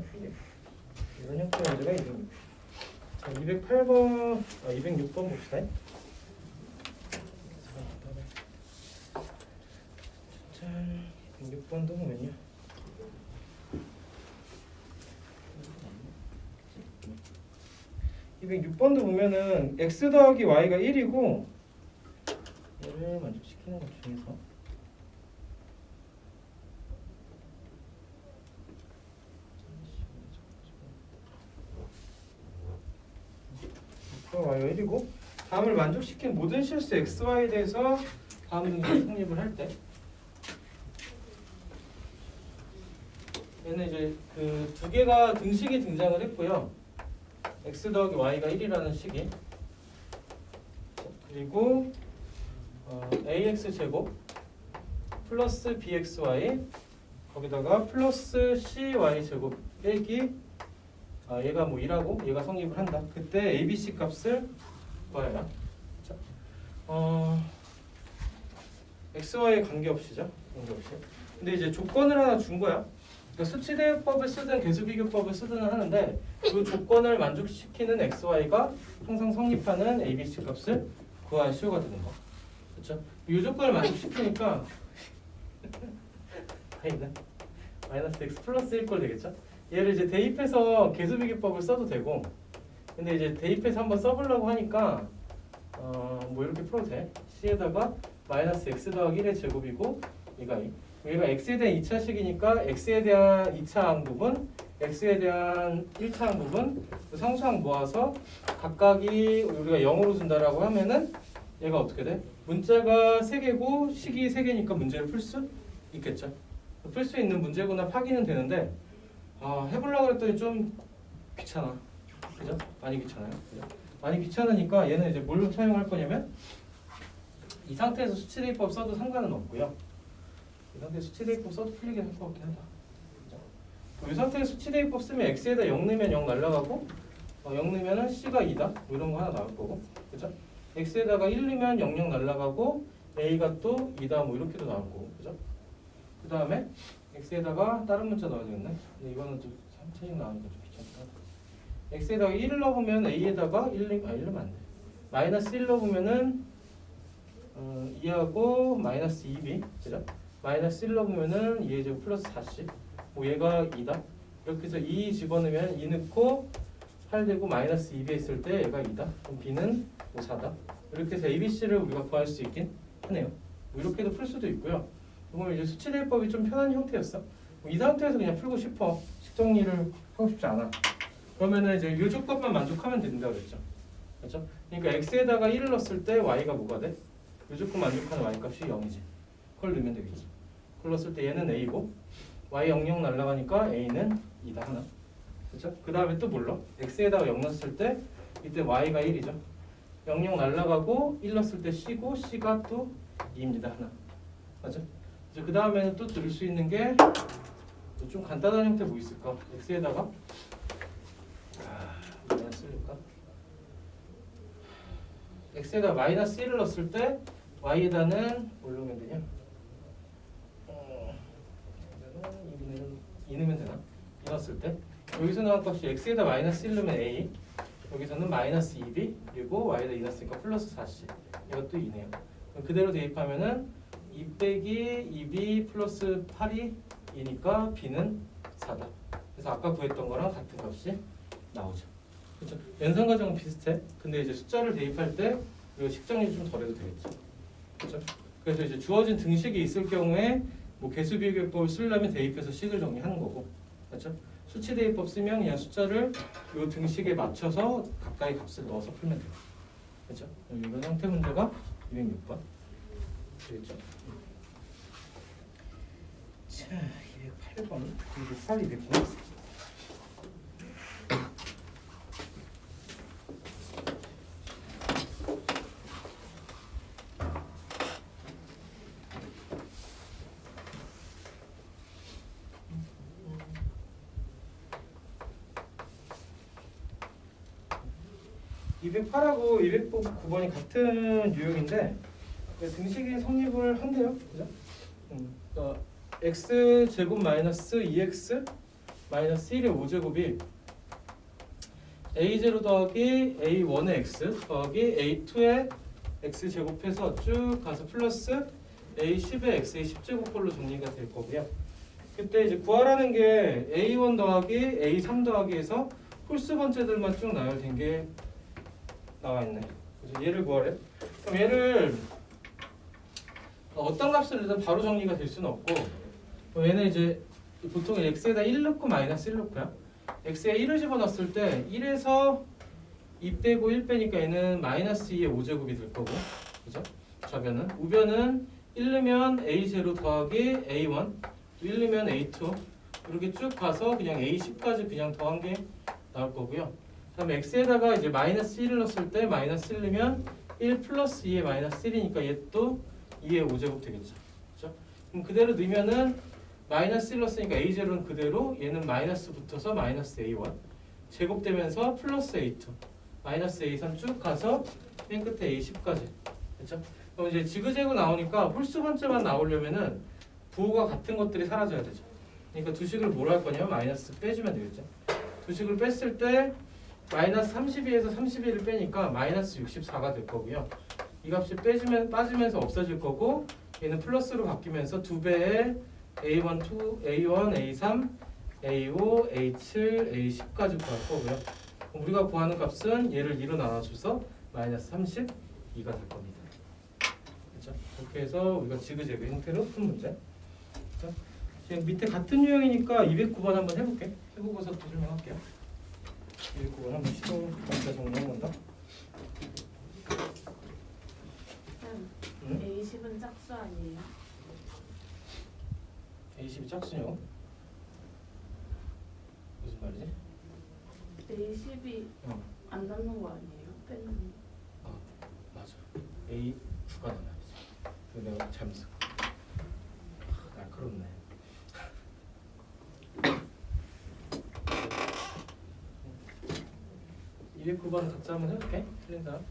이런 형태의 문제가 있는. 자, 208번, 206번 봅시다. 짠, 206번도 보면요. (206번도) 보면은 x 더하기 y가 1이고 얘를 만족시키는 것 중에서 y가 1이고, 다음을 만족시킨 모든 실수 xy에 대해서 다음 등식 성립을 할 때 얘는 이제 그 두 개가 등식이 등장을 했고요. x 더하기 y가 1이라는 식이, 그리고 ax 제곱 플러스 bxy 거기다가 플러스 cy 제곱 빼기 얘가 뭐 2라고 얘가 성립을 한다. 그때 abc 값을 구해라. 자, xy에 관계없이죠. 관계없이. 근데 이제 조건을 하나 준 거야. 그러니까 수치 대입법을 쓰든 개수 비교법을 쓰든 하는데 그 조건을 만족시키는 xy가 항상 성립하는 abc 값을 구할 수요가 되는 거. 그렇죠? 이 조건을 만족시키니까 y는 마이너스 x 플러스 1꼴 되겠죠? 얘를 이제 대입해서 개수 비교법을 써도 되고, 근데 이제 대입해서 한번 써보려고 하니까 뭐 이렇게 풀어도 돼. c에다가 마이너스 x 더하기 1의 제곱이고 얘가 x에 대한 2차식이니까 x에 대한 2차 항부분, x에 대한 1차 항부분, 상수항 모아서 각각이 우리가 0으로 준다라고 하면은 얘가 어떻게 돼? 문자가 3개고 식이 3개니까 문제를 풀 수 있겠죠. 풀 수 있는 문제구나 파기는 되는데 해보려고 했더니 좀 귀찮아. 그죠? 많이 귀찮아요. 그죠? 많이 귀찮으니까 얘는 이제 뭘 사용할 거냐면 이 상태에서 수치 대입법 써도 상관은 없고요. 이 상태에서 수치 대입법 써도 풀리게 할 것 같긴 하다. 그죠? 이 상태에서 수치 대입법 쓰면 x에다 0 넣으면 0 날라가고 0 넣으면 c가 2다. 뭐 이런 거 하나 나올 거고. 그죠? x에다가 1 넣으면 0, 0 날라가고 a가 또 2다. 뭐 이렇게도 나올 거고. 그죠? 그 다음에 x에다가 다른 문자 넣어야 되겠네. 근데 이거는 좀 3차식 나오니까 좀 귀찮다. x에다가 1을 넣어보면 a에다가 1 넣으면 안 돼. 마이너스 1 넣어보면은 2하고 마이너스 2b, 그죠? 마이너스 1 넣어보면은 2의 제곱 플러스 4c. 뭐 얘가 2다. 이렇게 해서 2 집어넣으면 2 넣고 8 되고 마이너스 2b 했을 때 얘가 2다. 그럼 b는 뭐 4다. 이렇게 해서 abc를 우리가 구할 수 있긴 하네요. 뭐 이렇게도 풀 수도 있고요. 이거는 이제 수치 대입법이 좀 편한 형태였어. 이 상태에서 그냥 풀고 싶어. 식 정리를 하고 싶지 않아. 그러면은 이제 이 조건만 만족하면 된다 그랬죠. 그렇죠? 그러니까 x에다가 1을 넣었을 때 y가 뭐가 돼? 이 조건 만족하는 y 값이 0이지. 그걸 넣으면 되겠지. 그걸 넣었을 때 얘는 a고 y 0, 0 날라가니까 a는 2다 하나. 그렇죠? 그 다음에 또 뭘로? x에다가 0 넣었을 때 이때 y가 1이죠. 0, 0 날라가고 1 넣었을 때 c고 c가 또 2입니다 하나. 맞죠? 그 다음에는 또 들을 수 있는 게 좀 간단한 형태 뭐 있을까? x에다가 쓸까? x에다 마이너스 1을 넣었을 때 y에다는 뭘 넣으면 되냐? 2 넣으면 되나? 2 넣었을 때 여기서 나온 값이 x에다 마이너스 1 넣으면 a, 여기서는 마이너스 2b 그리고 y에다 2 넣었으니까 플러스 4c 이것도 2네요. 그대로 대입하면은 2 빼기 2b 플러스 8이 2니까 b는 4다. 그래서 아까 구했던 거랑 같은 값이 나오죠. 그렇죠? 연산 과정은 비슷해. 근데 이제 숫자를 대입할 때 이거 식정리 좀 덜해도 되겠죠. 그렇죠? 그래서 이제 주어진 등식이 있을 경우에 뭐 개수 비교법을 쓰려면 대입해서 식을 정리하는 거고, 그렇죠? 수치 대입법 쓰면 그냥 숫자를 이 등식에 맞춰서 가까이 값을 넣어서 풀면 돼요. 그렇죠? 이번 형태 문제가 206번 되겠죠? 자, 208번, 208, 209. (208하고) 209번이 같은 유형인데 등식이 성립을 한대요, 그죠? 그러니까 x 제곱 마이너스 2x 마이너스 1의 5제곱이 a0 더하기 a1의 x 더하기 a2의 x 제곱해서 쭉 가서 플러스 a10의 x의 10제곱꼴로 정리가 될 거고요. 그때 이제 구하라는 게 a1 더하기 a3 더하기에서 홀수 번째들만 쭉 나열된 게 나와 있네. 그래서 얘를 구하래. 그럼 얘를 어떤 값을 넣든 바로 정리가 될 수는 없고, 얘는 이제 보통 x에다 1 넣고 마이너스 1 넣고요. x에 1을 집어넣었을 때 1에서 2 빼고 1 빼니까 얘는 마이너스 2의 5제곱이 될 거고, 그죠? 좌변은 우변은 1 넣으면 a0 더하기 a1, 1 넣으면 a2 이렇게 쭉 가서 그냥 a10까지 그냥 더한 게 나올 거고요. 그다음에 x에다가 이제 마이너스 1을 넣었을 때 마이너스 1 넣으면 1 플러스 2의 마이너스 1이니까 얘 또 2의 5제곱 되겠죠. 그렇죠? 그럼 그대로 넣으면은 마이너스 1 넣었으니까 a0는 그대로 얘는 마이너스 붙어서 마이너스 a1 제곱되면서 플러스 a2 마이너스 a3 쭉 가서 맨 끝에 a10까지. 그렇죠? 그럼 이제 지그재그 나오니까 홀수 번째만 나오려면은 부호가 같은 것들이 사라져야 되죠. 그러니까 두 식을 뭘 할 거냐면 마이너스 빼주면 되겠죠. 두 식을 뺐을 때 마이너스 32에서 31을 빼니까 마이너스 64가 될 거고요. 이 값이 빠지면서 없어질 거고, 얘는 플러스로 바뀌면서 2배의 A1, A1, A3, A5, A7, A10까지 구할 거고요. 그럼 우리가 구하는 값은 얘를 2로 나눠줘서 마이너스 32가 될 겁니다. 그렇죠? 그렇게 해서 우리가 지그재그 형태로 푼 문제. 그렇죠? 지금 밑에 같은 유형이니까 209번 한번 해볼게. 해보고서 또 설명할게요. 209번 한번 시도 먼저 정리한 건가? 응? A10은 짝수 아니에요? A10이 짝수냐고? 무슨 말이지? A10이 안 남는 거 아니에요? 빼는 아 맞아. A9가 나와야지. 그거 내가 잘못 썼고. 날카롭네. (209번) 각자 한번 해볼게. 틀린 사람.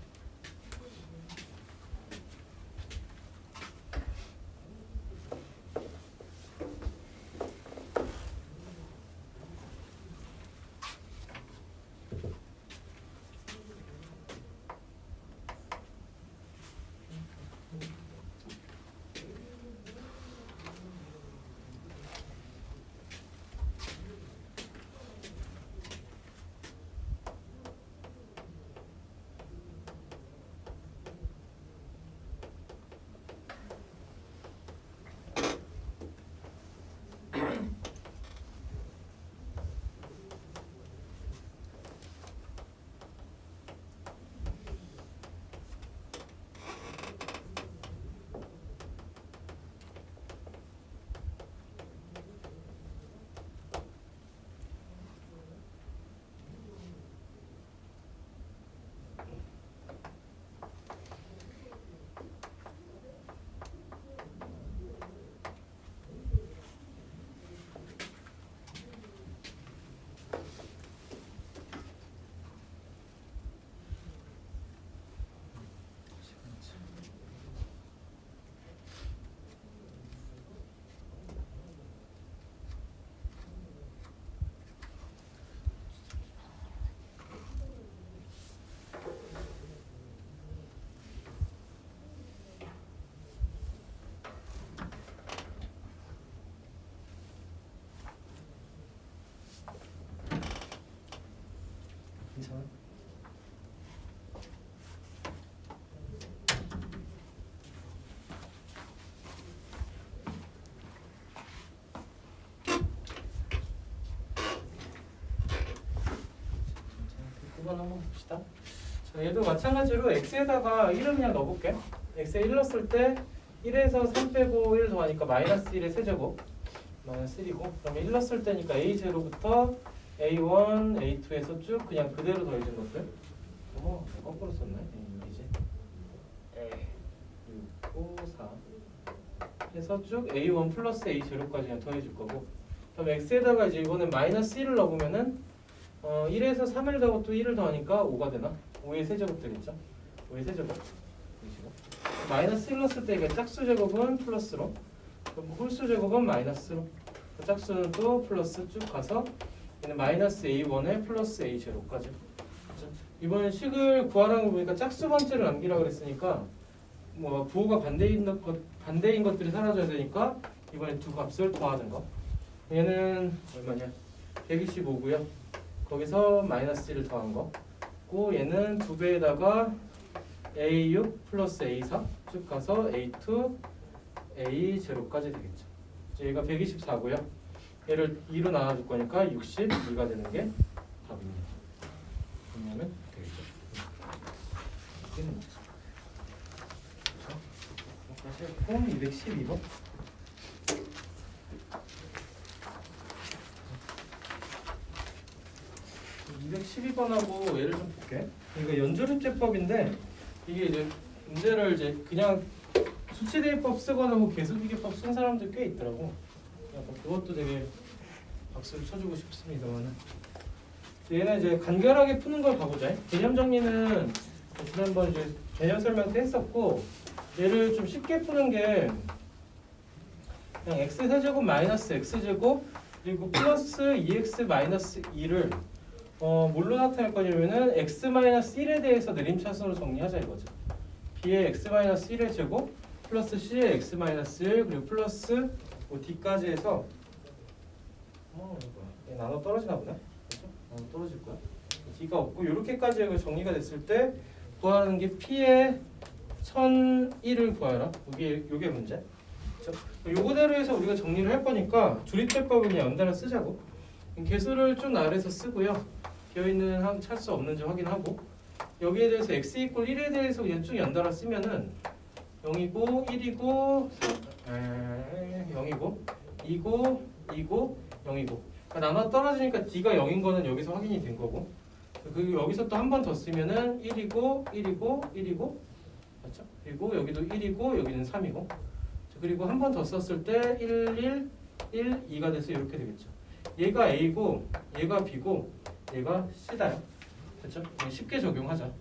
1번 한번 봅시다. 자, 얘도 마찬가지로 x에다가 1을 그냥 넣어볼게. x에 1 넣었을 때 1에서 3 빼고 1 더하니까 마이너스 1의 세제곱 마이너스 1이고, 그러면 1 넣었을 때니까 a0부터 a1, a2에서 쭉 그냥 그대로 더해진 것들. 거꾸로 썼네. 이제 6, 5, 4 해서 쭉 a1 플러스 a0까지 그냥 더해줄 거고, 그럼 x에다가 이제 이거는 마이너스 1을 넣으면은 1에서 3을 더하고 또 1을 더하니까 5가 되나? 5의 세제곱 되겠죠? 5의 세제곱. 마이너스 1 넣었을 때 이게 짝수 제곱은 플러스로, 그럼 홀수 제곱은 마이너스로, 그 짝수는 또 플러스 쭉 가서 얘는 마이너스 a1에 플러스 a0까지. 이번에 식을 구하라는 거 보니까 짝수 번째를 남기라고 그랬으니까 뭐 부호가 반대인 것들이 사라져야 되니까 이번에 두 값을 더하는 거. 얘는 얼마냐? 125고요. 거기서 마이너스 1을 더한 거. 고 얘는 2배에다가 a6 플러스 a4 쭉 가서 a2, a0까지 되겠죠. 이제 얘가 124고요. 얘를 2로 나눠줄 거니까 62가 되는 게 답입니다. 그러면 되겠죠. 이렇게는 그렇죠. 폼 212번. 212번하고 얘를 좀 볼게. 이거 연조립제법인데 이게 이제 문제를 이제 그냥 수치대입법 쓰거나 뭐 계수비계법 쓴 사람들 꽤 있더라고. 약간 그것도 되게 박수를 쳐주고 싶습니다만은. 얘는 이제 간결하게 푸는 걸 가보자. 개념 정리는 지난번 이제 개념 설명 때 했었고, 얘를 좀 쉽게 푸는 게 그냥 x 세제곱 마이너스 x 제곱 그리고 플러스 2x 마이너스 2를 뭘로 나타낼 거냐면은 x 마이너스 1에 대해서 내림차순으로 정리하자 이거죠. b의 x 마이너스 1의 제곱 플러스 c의 x 마이너스 1 그리고 플러스 뭐 d까지 해서 얘 나눠 떨어지나 보네. 그렇죠? 나눠 떨어질 거야. d가 없고 이렇게까지 정리가 됐을 때 구하는 게 p의 1001을 구하라. 요게 문제. 그렇죠? 요거대로 해서 우리가 정리를 할 거니까 조립제법을 그냥 연달아 쓰자고. 개수를 쭉 아래에서 쓰고요. 비어있는 찰수 없는지 확인하고, 여기에 대해서 x 이퀄 1에 대해서 그냥 쭉 연달아 쓰면은 0이고 1이고 0이고 2고 2고 0이고, 그러니까 나눠 떨어지니까 d가 0인 거는 여기서 확인이 된 거고, 그리고 여기서 또 한 번 더 쓰면은 1이고 1이고 1이고 맞죠? 그리고 여기도 1이고 여기는 3이고, 그리고 한 번 더 썼을 때 1, 1, 1, 2가 돼서 이렇게 되겠죠. 얘가 A고 얘가 B고 얘가 C다요. 그렇죠? 쉽게 적용하자.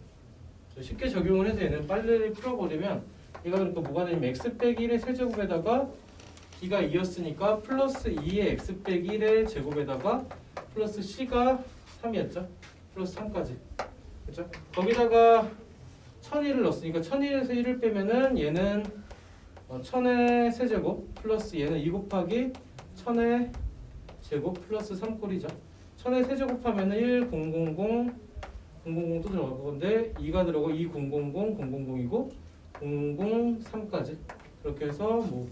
쉽게 적용을 해서 얘는 빨리 풀어버리면 얘가 그러니까 뭐가 되냐면 x 빼기 1의 세제곱에다가 B가 2였으니까 플러스 2의 x 빼기 1의 제곱에다가 플러스 C가 3이었죠. 플러스 3까지. 그렇죠? 거기다가 1001을 넣었으니까 1001에서 1을 빼면은 얘는 1000의 세제곱 플러스 얘는 2 곱하기 1000의 제곱 플러스 3꼴이죠. 1000의 세제곱하면은 1, 0, 0, 0, 0, 0도 들어갈 건데 2가 들어가고 2, 0, 0, 0, 0, 0, 0이고 0, 0, 3까지 그렇게 해서 뭐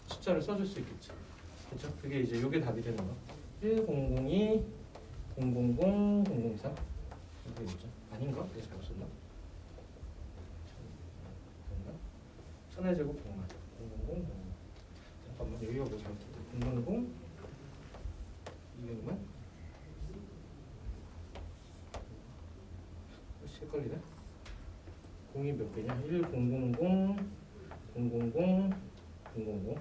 숫자를 써줄 수 있겠죠. 그렇죠? 그게 이제 요게 답이 되는 거. 1, 0, 0, 2, 0, 0, 0, 0, 0, 3 이렇게 되죠. 아닌가? 이게 잘못 썼나? 1000의 제곱 0 맞아. 0, 0, 0, 0. 잠깐만 여기가 뭐 잘못했다. 0, 0, 0 200만? 헷갈리네. 0이 몇 개냐? 1, 0, 0, 0, 0, 0, 0, 0, 0, 0.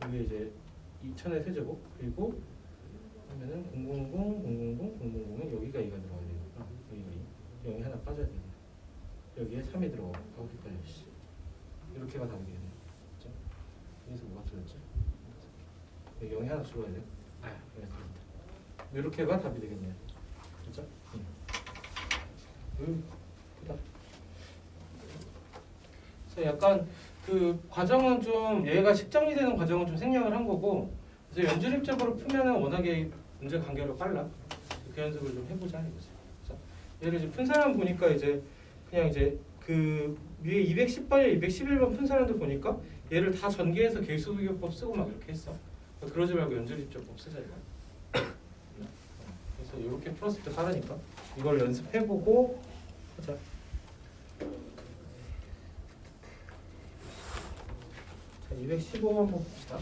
이게 이제 2000의 세제곱 그리고 하면은 0, 0, 0, 0, 0, 0, 0, 0, 0에 여기가 2가 들어가야 되겠구나. 여기가 0이 하나 빠져야 되겠네. 여기에 3이 들어가고 헷갈려. 이렇게가 답이겠네. 그렇죠? 여기서 뭐가 틀렸지? 0이 하나 줄어야 돼. 이렇게가 답이 되겠네요. 그렇죠? 크다. 그래서 약간 그 과정은 좀 얘가 식정리되는 과정은 좀 생략을 한 거고, 그래서 연주립적으로 풀면은 워낙에 문제 간결로 빨라. 그 연습을 좀 해보자 이거지. 그렇죠? 얘를 이제 푼 사람 보니까 이제 그냥 이제 그 위에 210번에 211번 푼 사람들 보니까 얘를 다 전개해서 계수비교법 쓰고 막 이렇게 했어. 그러지 말고 연주립적법 쓰자 이거. 그래서 그래서 이렇게 풀었을 때 다르니까 이걸 연습해보고 하자. 자, 215번 봅시다.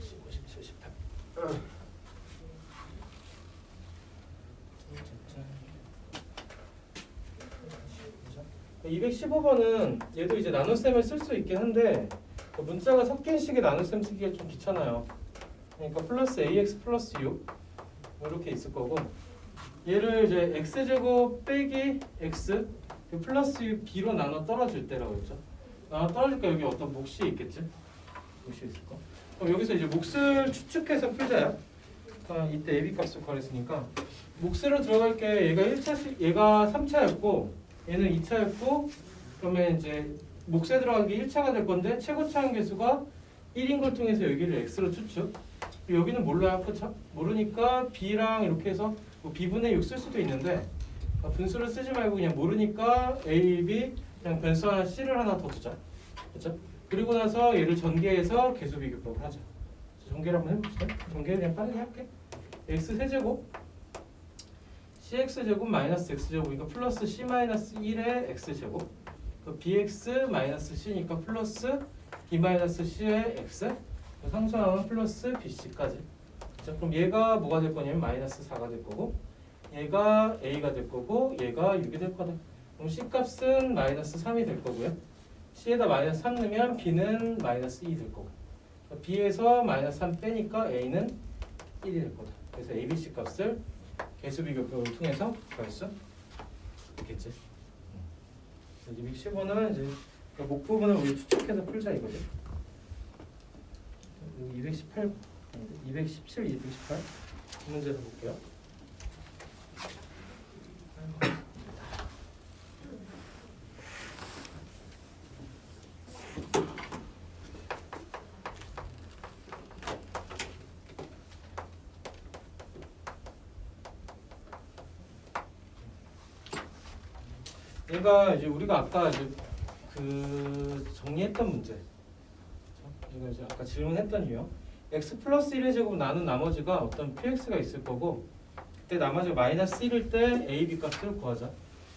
15, 17, 18. 215번은 얘도 이제 나눗셈을 쓸 수 있긴 한데 그 문자가 섞인 식의 나눗셈 쓰기가 좀 귀찮아요. 그러니까 플러스 ax 플러스 6 이렇게 있을 거고 얘를 이제 x제곱 빼기 x 플러스 6 b로 나눠 떨어질 때라고 했죠. 나눠 떨어질까 여기 어떤 몫이 있겠지? 몫이 있을 거. 그럼 여기서 이제 몫을 추측해서 풀자요. 이때 ab 값을 구하랬으니까 몫으로 들어갈 게 얘가 1차씩 얘가 3차였고 얘는 2차였고 그러면 이제 몫에 들어간 게 1차가 될 건데 최고차 함계수가 1인 걸 통해서 여기를 x로 추측. 여기는 몰라요, 그렇죠? 모르니까 b랑 이렇게 해서 뭐 b분의 6 쓸 수도 있는데 분수를 쓰지 말고 그냥 모르니까 a, b 그냥 변수 하나 c를 하나 더 두자, 그렇죠? 그리고 나서 얘를 전개해서 계수 비교법을 하자. 전개를 한번 해봅시다. 전개를 그냥 빠르게 할게. x 세제곱 cx제곱 마이너스 x제곱이니까 플러스 c 마이너스 1의 x제곱 그 bx 마이너스 c니까 플러스 b 마이너스 c의 x 상수하면 플러스 bc까지. 자, 그럼 얘가 뭐가 될 거냐면 마이너스 4가 될 거고 얘가 a가 될 거고 얘가 6이 될 거다. 그럼 c 값은 마이너스 3이 될 거고요. c에다 마이너스 3 넣으면 b는 마이너스 2 될 거고 b에서 마이너스 3 빼니까 a는 1이 될 거다. 그래서 abc 값을 계수 비교법을 통해서 구할 수 있겠지. 215는 이제 목 부분을 우리 추측해서 풀자 이거지. 218, 217, 218 문제를 볼게요. 얘가 이제 우리가 아까 이제 그 정리했던 문제. 이거 이제 아까 질문했던 이유. x 플러스 1의 제곱 나눈 나머지가 어떤 px가 있을 거고 그때 나머지가 마이너스 1일 때 a, b 값을 구하자.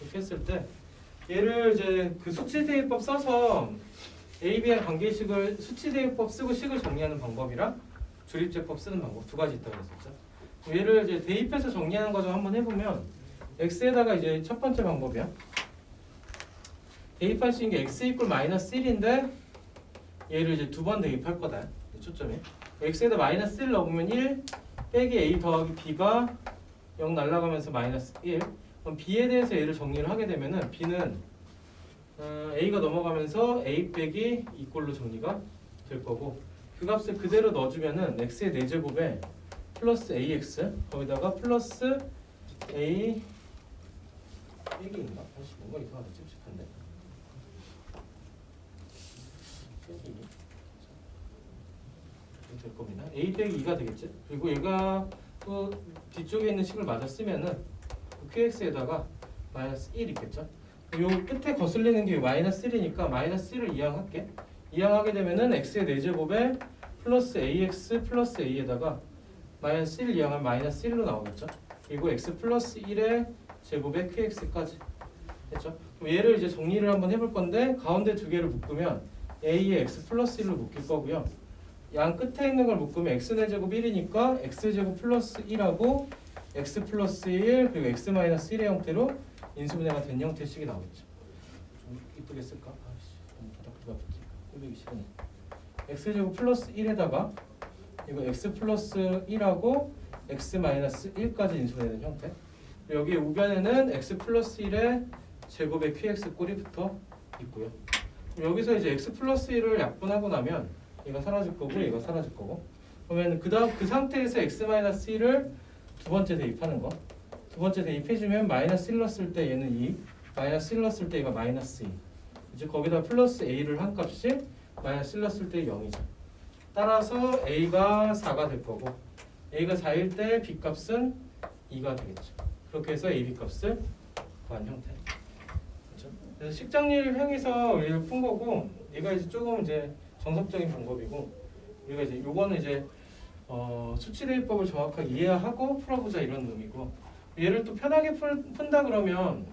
이렇게 했을 때 얘를 이제 그 수치 대입법 써서 a, b의 관계식을 수치 대입법 쓰고 식을 정리하는 방법이랑 조립제법 쓰는 방법 두 가지 있다고 했었죠. 얘를 이제 대입해서 정리하는 과정 한번 해보면 x에다가 이제 첫 번째 방법이야. 대입할 수 있는 게 x 이퀄 마이너스 1인데 얘를 이제 두 번 대입할 거다. 초점이 x에다 마이너스 1 넣으면 1 빼기 a 더하기 b가 0 날아가면서 마이너스 1. 그럼 b에 대해서 얘를 정리를 하게 되면은 b는 a가 넘어가면서 a 빼기 2꼴로 정리가 될 거고 그 값을 그대로 넣어주면은 x의 4제곱에 플러스 ax 거기다가 플러스 a 빼기인가? 다시 뭔가 이상하다. 찝찝한데. 될 겁니다. a 빼기 2가 되겠지. 그리고 얘가 또 뒤쪽에 있는 식을 맞아 쓰면은 qx에다가 마이너스 1 있겠죠. 요 끝에 거슬리는 게 마이너스 1이니까 마이너스 1을 이항할게. 이항하게 되면은 x의 4제곱에 플러스 ax 플러스 a에다가 마이너스 1 이항하면 마이너스 1로 나오겠죠. 그리고 x 플러스 1의 제곱에 qx까지 됐죠. 그럼 얘를 이제 정리를 한번 해볼 건데 가운데 두 개를 묶으면 a의 x 플러스 1로 묶일 거고요. 양 끝에 있는 걸 묶으면 x의 제곱 1이니까 x제곱 플러스 1하고 x 플러스 1 그리고 x 마이너스 1의 형태로 인수분해가 된 형태의 식이 나오겠죠. 좀 이쁘게 쓸까? 아씨 너무 바닥 꾸미기 싫네. x제곱 플러스 1에다가 이거 x 플러스 1하고 x 마이너스 1까지 인수분해된 형태. 여기 우변에는 x 플러스 1의 제곱의 qx 꼴이 붙어 있고요. 여기서 이제 x 플러스 1을 약분하고 나면 얘가 사라질 거고 얘가 사라질 거고 그러면 그 상태에서 x 마이너스 1을 두 번째 대입하는 거. 두 번째 대입해주면 마이너스 1 넣었을 때 얘는 2 마이너스 1 넣었을 때 얘가 마이너스 2 이제 거기다 플러스 a를 한 값이 마이너스 1 넣었을 때 0이죠. 따라서 a가 4가 될 거고 a가 4일 때 b 값은 2가 되겠죠. 그렇게 해서 a, b 값을 구한 형태. 그렇죠? 그래서 식정리를 향해서 우리가 푼 거고 얘가 이제 조금 이제 정석적인 방법이고 우리가 이제 요거는 이제 수치 대입법을 정확하게 이해하고 풀어보자 이런 의미고, 얘를 또 편하게 푼다 그러면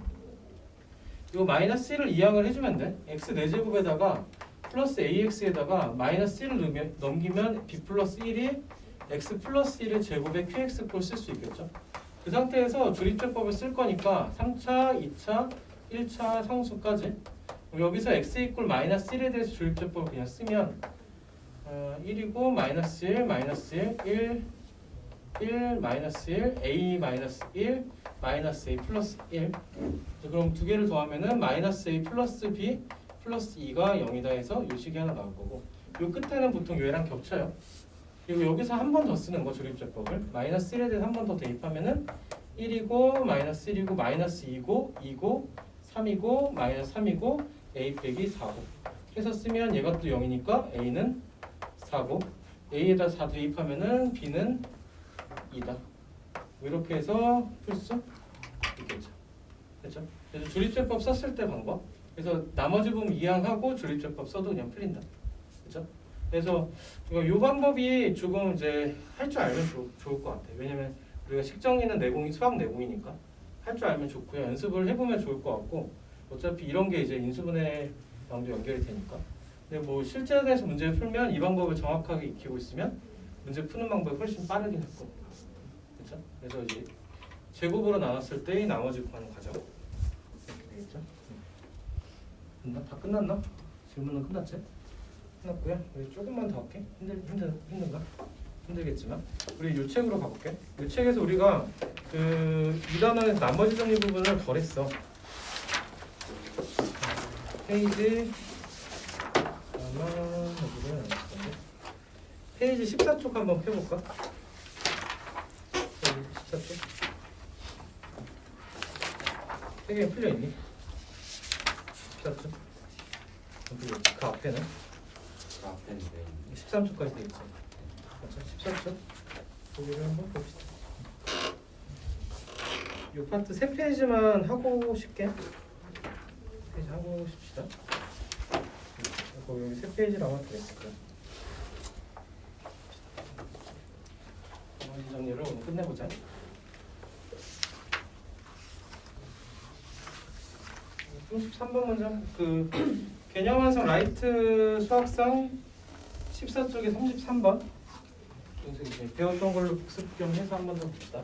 이거 마이너스 1을 이항을 해주면 돼. x 4제곱에다가 플러스 ax에다가 마이너스 1을 넘기면 b 플러스 1이 x 플러스 1의 제곱에 qx 꼴 쓸 수 있겠죠. 그 상태에서 조립제법을 쓸 거니까 3차, 2차, 1차 상수까지 여기서 x 이꼴 마이너스 1에 대해서 조립제법을 그냥 쓰면 1이고 마이너스 1, 마이너스 1, 1, 마이너스 1, a 마이너스 1, 마이너스 a 플러스 1. 그럼 두 개를 더하면은 마이너스 a 플러스 b 플러스 2가 0이다 해서 요 식이 하나 나올 거고, 요 끝에는 보통 얘랑 겹쳐요. 그리고 여기서 한 번 더 쓰는 거 조립제법을 마이너스 1에 대해서 한 번 더 대입하면은 1이고 마이너스 1이고 마이너스 2고 2고 3이고 마이너스 3이고 a 빼기 4고 해서 쓰면 얘가 또 0이니까 a는 4고 a에다 4 대입하면은 b는 2다. 이렇게 해서 풀 수 있겠죠. 그렇죠? 그래서 조립제법 썼을 때 방법. 그래서 나머지 부분 이항하고 조립제법 써도 그냥 풀린다. 그렇죠? 그래서 이 방법이 조금 이제 할 줄 알면 좋을 것 같아요. 왜냐면 우리가 식정리는 내공이 수학 내공이니까 할 줄 알면 좋고요. 연습을 해보면 좋을 것 같고, 어차피 이런 게 이제 인수분해랑도 연결이 되니까. 근데 뭐 실전에서 문제를 풀면 이 방법을 정확하게 익히고 있으면 문제 푸는 방법이 훨씬 빠르긴 할 거고. 그렇죠? 그래서 이제 제곱으로 나눴을 때 나머지 구하는 과정 이렇게 되겠죠. 다 끝났나? 질문은 끝났지? 끝났고요. 우리 조금만 더 할게. 힘든가? 힘들겠지만 우리 이 책으로 가볼게. 이 책에서 우리가 그 2단원에서 나머지 정리 부분을 덜 했어. 페이지 아마 여기는 안 했던데. 페이지 14쪽 한번 펴볼까? 페이지 14쪽. 책에 풀려있니? 14쪽. 그 앞에는? 그 앞에는 네. 13초까지 되어 있죠. 그렇죠? 14초. 여기를 한번 봅시다. 이 파트 3페이지만 하고 싶게. 페이지 하고 싶시다. 여기 3페이지로 아마 되겠을 거야. 나머지 정리를 오늘 끝내보자. 33번 먼저 그 개념 완성 라이트 수학상 14쪽에 33번 배웠던 걸로 복습 좀 해서 한 번 더 봅시다.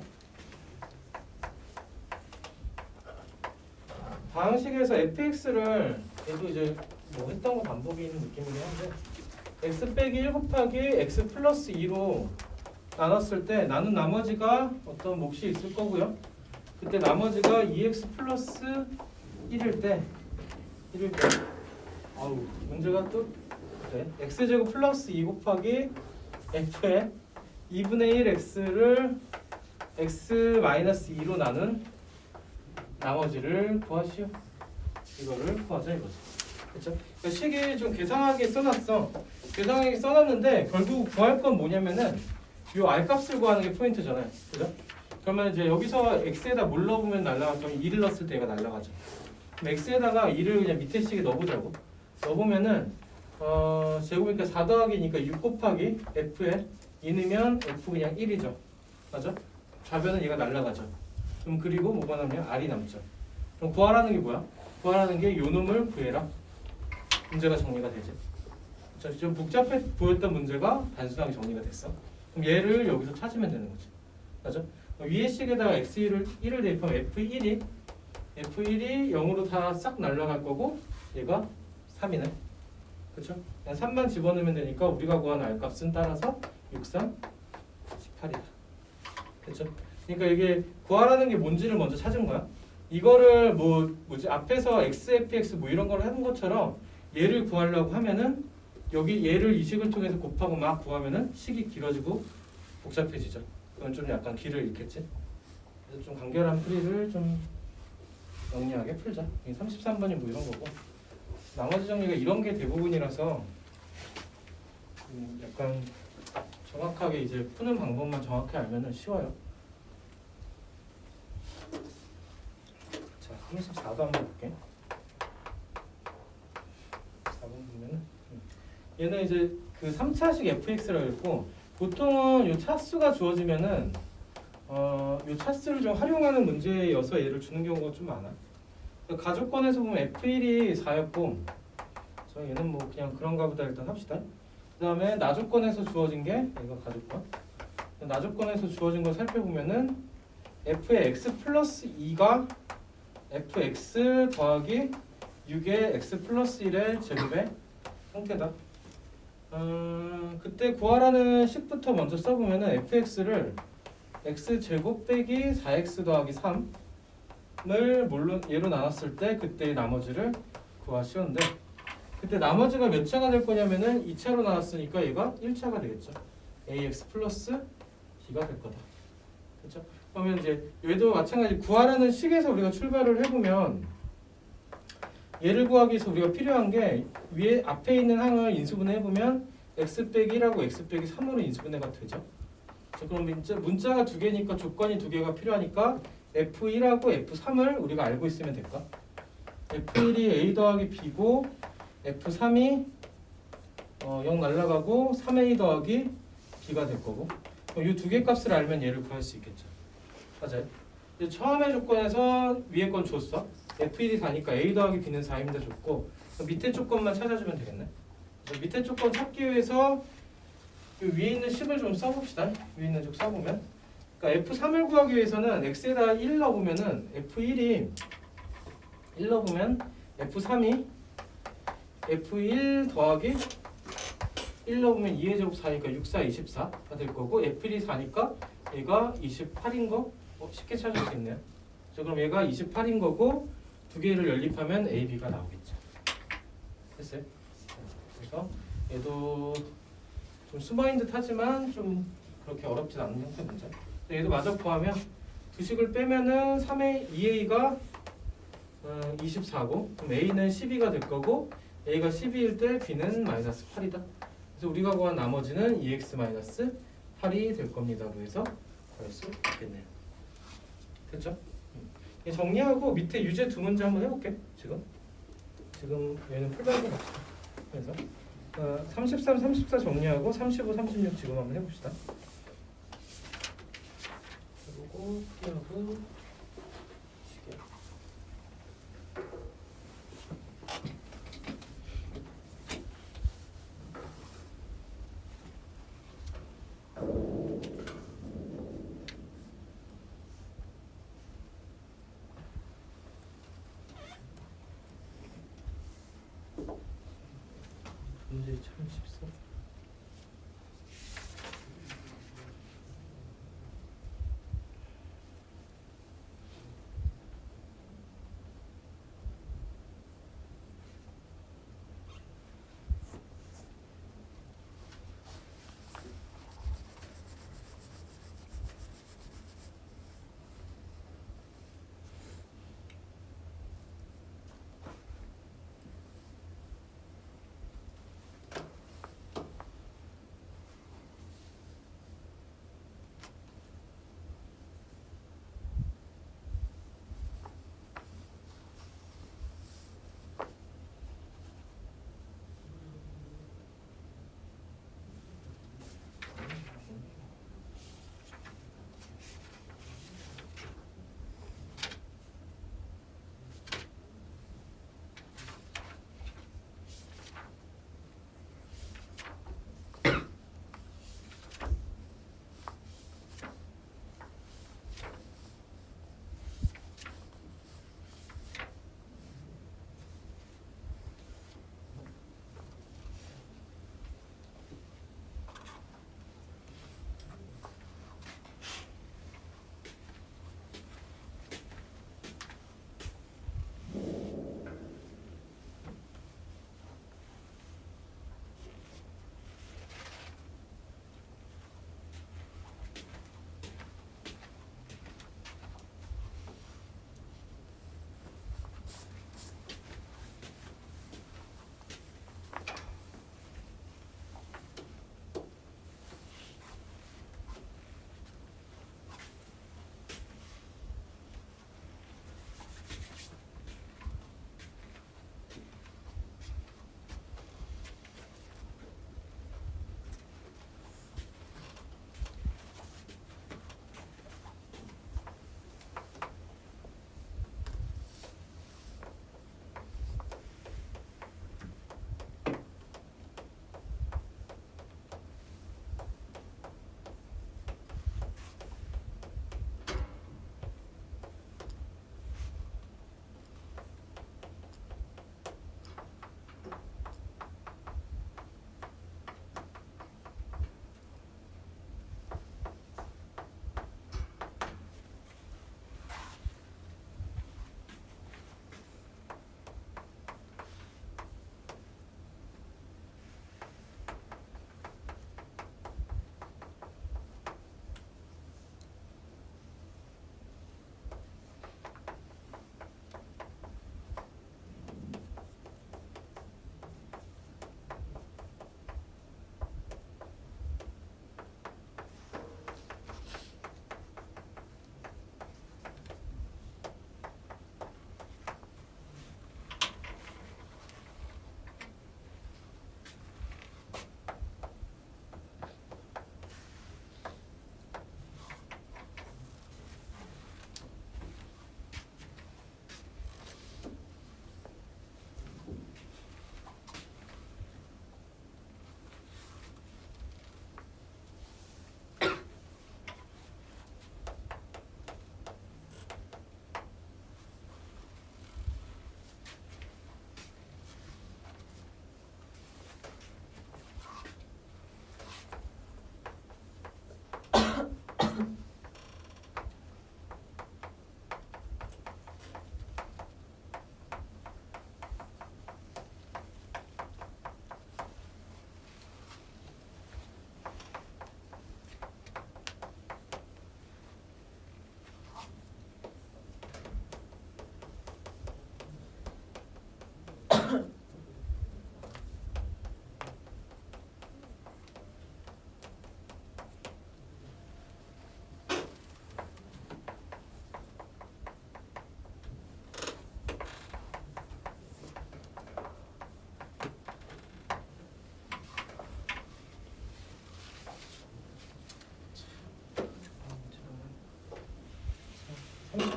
방식에서 fx를 얘도 이제 뭐 했던 거 반복인 느낌이긴 한데 x 빼기 1 곱하기 x 플러스 2로 나눴을 때 나눈 나머지가 어떤 몫이 있을 거고요. 그때 나머지가 2x 플러스 1일 때 문제가 또 그래. x제곱 플러스 2 곱하기 f의 2분의 1 x를 x 마이너스 2로 나눈 나머지를 구하시오. 이거를 구하자 이거지. 그렇죠? 그러니까 식이 좀 계산하게 써놨어. 계산하게 써놨는데 결국 구할 건 뭐냐면은 요 r 값을 구하는 게 포인트잖아요. 그죠? 그러면 이제 여기서 x에다 뭘 넣으면 날라갈 거면 2를 넣었을 때 얘가 날라가죠. 그럼 x에다가 2를 그냥 밑에 식에 넣어보자고. 넣어보면은 제곱이니까 4 더하기니까 6 곱하기 f에 2 넣으면 f 그냥 1이죠. 맞아? 좌변은 얘가 날라가죠. 그럼 그리고 뭐가 남냐? r이 남죠. 그럼 구하라는 게 뭐야? 구하라는 게 요 놈을 구해라. 문제가 정리가 되지. 자, 좀 복잡해 보였던 문제가 단순하게 정리가 됐어. 그럼 얘를 여기서 찾으면 되는 거지. 맞아? 위에 식에다가 x1을 대입하면 f1이 0으로 다 싹 날라갈 거고 얘가 3이네. 그렇죠? 그냥 3만 집어넣으면 되니까 우리가 구한 r값은 따라서 6, 3, 18이다. 그렇죠? 그러니까 이게 구하라는 게 뭔지를 먼저 찾은 거야. 이거를 앞에서 xfx 뭐 이런 걸 하는 것처럼 얘를 구하려고 하면은 여기 얘를 이 식을 통해서 곱하고 막 구하면은 식이 길어지고 복잡해지죠. 그건 좀 약간 길을 잃겠지. 그래서 좀 간결한 풀이를 좀 영리하게 풀자. 33번이 뭐 이런 거고 나머지 정리가 이런 게 대부분이라서 약간 정확하게 이제 푸는 방법만 정확히 알면은 쉬워요. 자, 34도 한번 볼게. 4번 보면은 얘는 이제 그 3차식 fx라고 했고 보통은 이 차수가 주어지면은 이 차수를 좀 활용하는 문제여서 얘를 주는 경우가 좀 많아. 그러니까 가족권에서 보면 F1이 4였고, 저 얘는 뭐 그냥 그런가 보다 일단 합시다. 그 다음에 나조건에서 주어진 게 이거 가족권. 나조건에서 주어진 걸 살펴보면은 f의 x 플러스 2가 fx 더하기 6의 x 플러스 1의 제곱의 형태다. 그때 구하라는 식부터 먼저 써보면은 fx를 x 제곱 빼기 4x 더하기 3을 물론 얘로 나눴을 때 그때 나머지를 구하시는데, 그때 나머지가 몇 차가 될 거냐면은 2차로 나눴으니까 얘가 1차가 되겠죠. ax 플러스 b가 될 거다. 그렇죠? 그러면 이제 얘도 마찬가지 구하라는 식에서 우리가 출발을 해보면 얘를 구하기 위해서 우리가 필요한 게 위에 앞에 있는 항을 인수분해 해보면 x 빼기 1하고 x 빼기 3으로 인수분해가 되죠. 자, 그럼 문자가 두 개니까 조건이 두 개가 필요하니까 f1하고 f3을 우리가 알고 있으면 될까? f1이 a 더하기 b고 f3이 0 날라가고 3a 더하기 b가 될 거고, 이 두 개 값을 알면 얘를 구할 수 있겠죠. 맞아요. 처음에 조건에서 위에 건 줬어. f1이 4니까 a 더하기 b는 4입니다 줬고, 밑에 조건만 찾아주면 되겠네. 밑에 조건 찾기 위해서 위에 있는 식을 좀 써봅시다. 위에 있는 식 써보면, 그러니까 f3을 구하기 위해서는 x에다 1 넣어보면은 f1이 1 넣어보면 f3이 f1 더하기 1 넣어보면 2의 제곱 4니까 6, 4, 24가 될 거고, f1이 4니까 얘가 28인 거 쉽게 찾을 수 있네요. 자, 그럼 얘가 28인 거고 두 개를 연립하면 a, b가 나오겠죠. 됐어요? 그래서 얘도 좀 숨어있는 듯 하지만 좀 그렇게 어렵진 않은 형태 문제. 얘도 마저 구하면 두 식을 빼면은 3a, 2a가 24고, 그럼 a는 12가 될 거고, a가 12일 때 b는 마이너스 8이다. 그래서 우리가 구한 나머지는 2x 마이너스 8이 될 겁니다로 해서 구할 수 있겠네요. 됐죠? 정리하고 밑에 유제 두 문제 한번 해볼게. 지금 얘는 풀발고 갑시다. 그래서 33, 34 정리하고 35, 36 지금 한번 해봅시다. 그리고 피하고 시계. 문제 참 쉽소.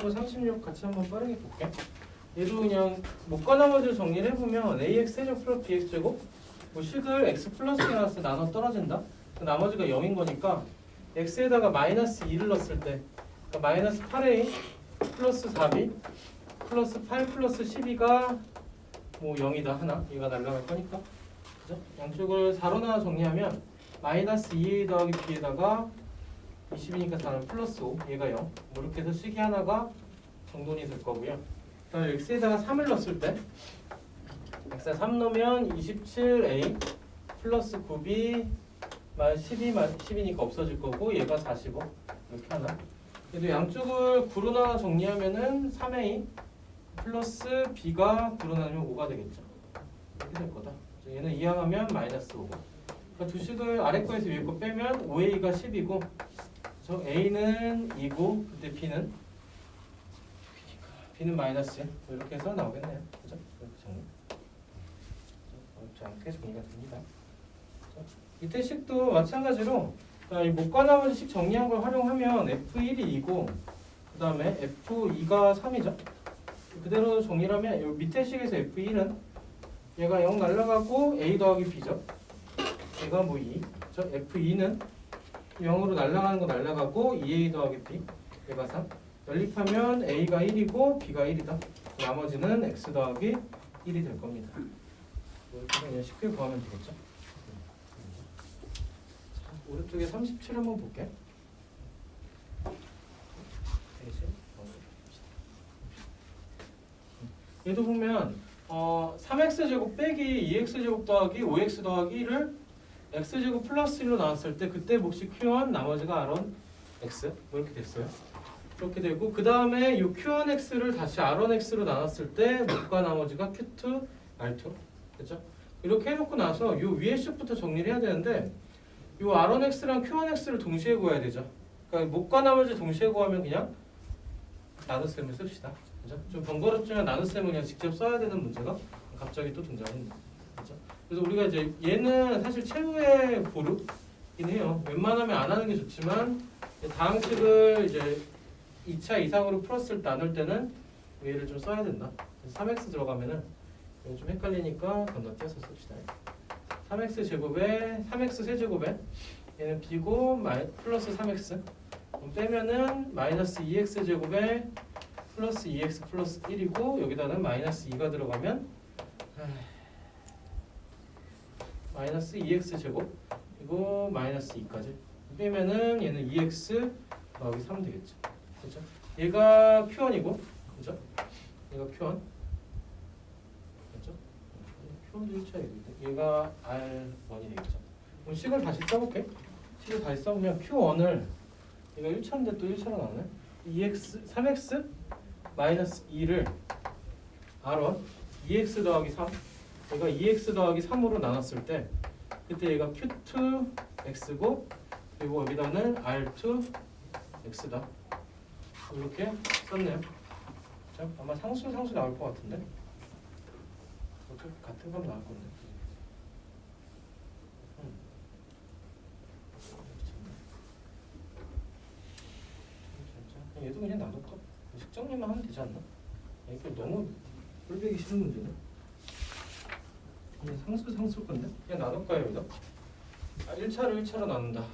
35, 36 같이 한번 빠르게 볼게. 얘도 그냥 못과 나머지를 정리를 해보면 ax 세제곱 플러스 bx 제곱 뭐 식을 x 플러스 나눠서 나눠 떨어진다. 그 나머지가 0인 거니까 x에다가 마이너스 2를 넣었을 때 그러니까 마이너스 8a 플러스 4b 플러스 8 플러스 12가 뭐 0이다 하나. 얘가 날라갈 거니까. 그죠? 양쪽을 4로 나눠 정리하면 마이너스 2a 더하기 b에다가 20이니까 4는 플러스 5 얘가 0 뭐 이렇게 해서 식이 하나가 정돈이 될 거고요. 그다음에 x에다가 3을 넣었을 때 x에 3 넣으면 27a 플러스 9b 만 12니까 없어질 거고 얘가 45 이렇게 하나. 그래도 양쪽을 9로 나눠 정리하면은 3a 플러스 b가 9로 나누면 5가 되겠죠. 이렇게 될 거다. 얘는 이항하면 마이너스 5고. 그러니까 두 식을 아래 거에서 위에 거 빼면 5a가 10이고 저 a는 2고 그때 b는 마이너스 이렇게 해서 나오겠네요. 그죠? 이렇게 정리. 어렵지 않게 정리가 됩니다. 밑에 식도 마찬가지로 이 못과 나머지 식 정리한 걸 활용하면 F1이 2고 그 다음에 F2가 3이죠. 그대로 정리를 하면 이 밑에 식에서 F1은 얘가 0 날라가고 A 더하기 B죠. 얘가 뭐 2. 저 F2는 0으로 날라가는 거 날라가고 2A 더하기 B 얘가 3. 연립하면 A가 1이고 B가 1이다. 나머지는 X 더하기 1이 될 겁니다. 이렇게 그냥 쉽게 구하면 되겠죠. 오른쪽에 37 한번 볼게. 얘도 보면 3x제곱 빼기 2x제곱 더하기 5x 더하기 1을 x제곱 플러스 1로 나왔을 때 그때 몫이 q1 나머지가 r1 x 뭐 이렇게 됐어요. 그렇게 되고 그 다음에 이 q1 x를 다시 r1 x로 나눴을 때 몫과 나머지가 q2 r2 그렇죠? 이렇게 해놓고 나서 이 위에 식부터 정리를 해야 되는데 이 R1X랑 Q1X를 동시에 구해야 되죠. 그러니까 몫과 나머지 동시에 구하면 그냥 나눗셈을 씁시다. 그죠? 좀 번거롭지만 나눗셈을 그냥 직접 써야 되는 문제가 갑자기 또 등장합니다. 그죠? 그래서 우리가 이제 얘는 사실 최후의 보루긴 해요. 웬만하면 안 하는 게 좋지만 다항식을 이제 2차 이상으로 플러스를 나눌 때는 얘를 좀 써야 된다. 3x 들어가면은 좀 헷갈리니까 건너뛰어서 씁시다. 3x 제곱에 3x 세제곱에 얘는 b고 플러스 3x 빼면은 마이너스 2x 제곱에 플러스 2x 플러스 1이고 여기다는 마이너스 2가 들어가면 마이너스 2x 제곱 그리고 마이너스 2까지 빼면은 얘는 2x 더하기 3 되겠죠. 그렇죠? 얘가 q1이고 그렇죠? 얘가 q1 q1도 1차이거든요. 얘가 R1이 되겠죠. 그럼 식을 다시 써볼게. 식을 다시 써보면 Q1을 얘가 1차인데 또 1차로 나오네. 3x 마이너스 2를 R1 2x 더하기 3 얘가 2x 더하기 3으로 나눴을 때 그때 얘가 Q2x고 그리고 여기다는 R2x다. 이렇게 썼네요. 자, 아마 상수 나올 것 같은데. 같은 건 나올 건데. 얘도 그냥 놔둘까? 식정리만 하면 되지 않나? 이게 너무 꼴보기 싫은 문제네. 그냥 상수일 건데? 그냥 나눌까요 여기다? 1차로 나눈다.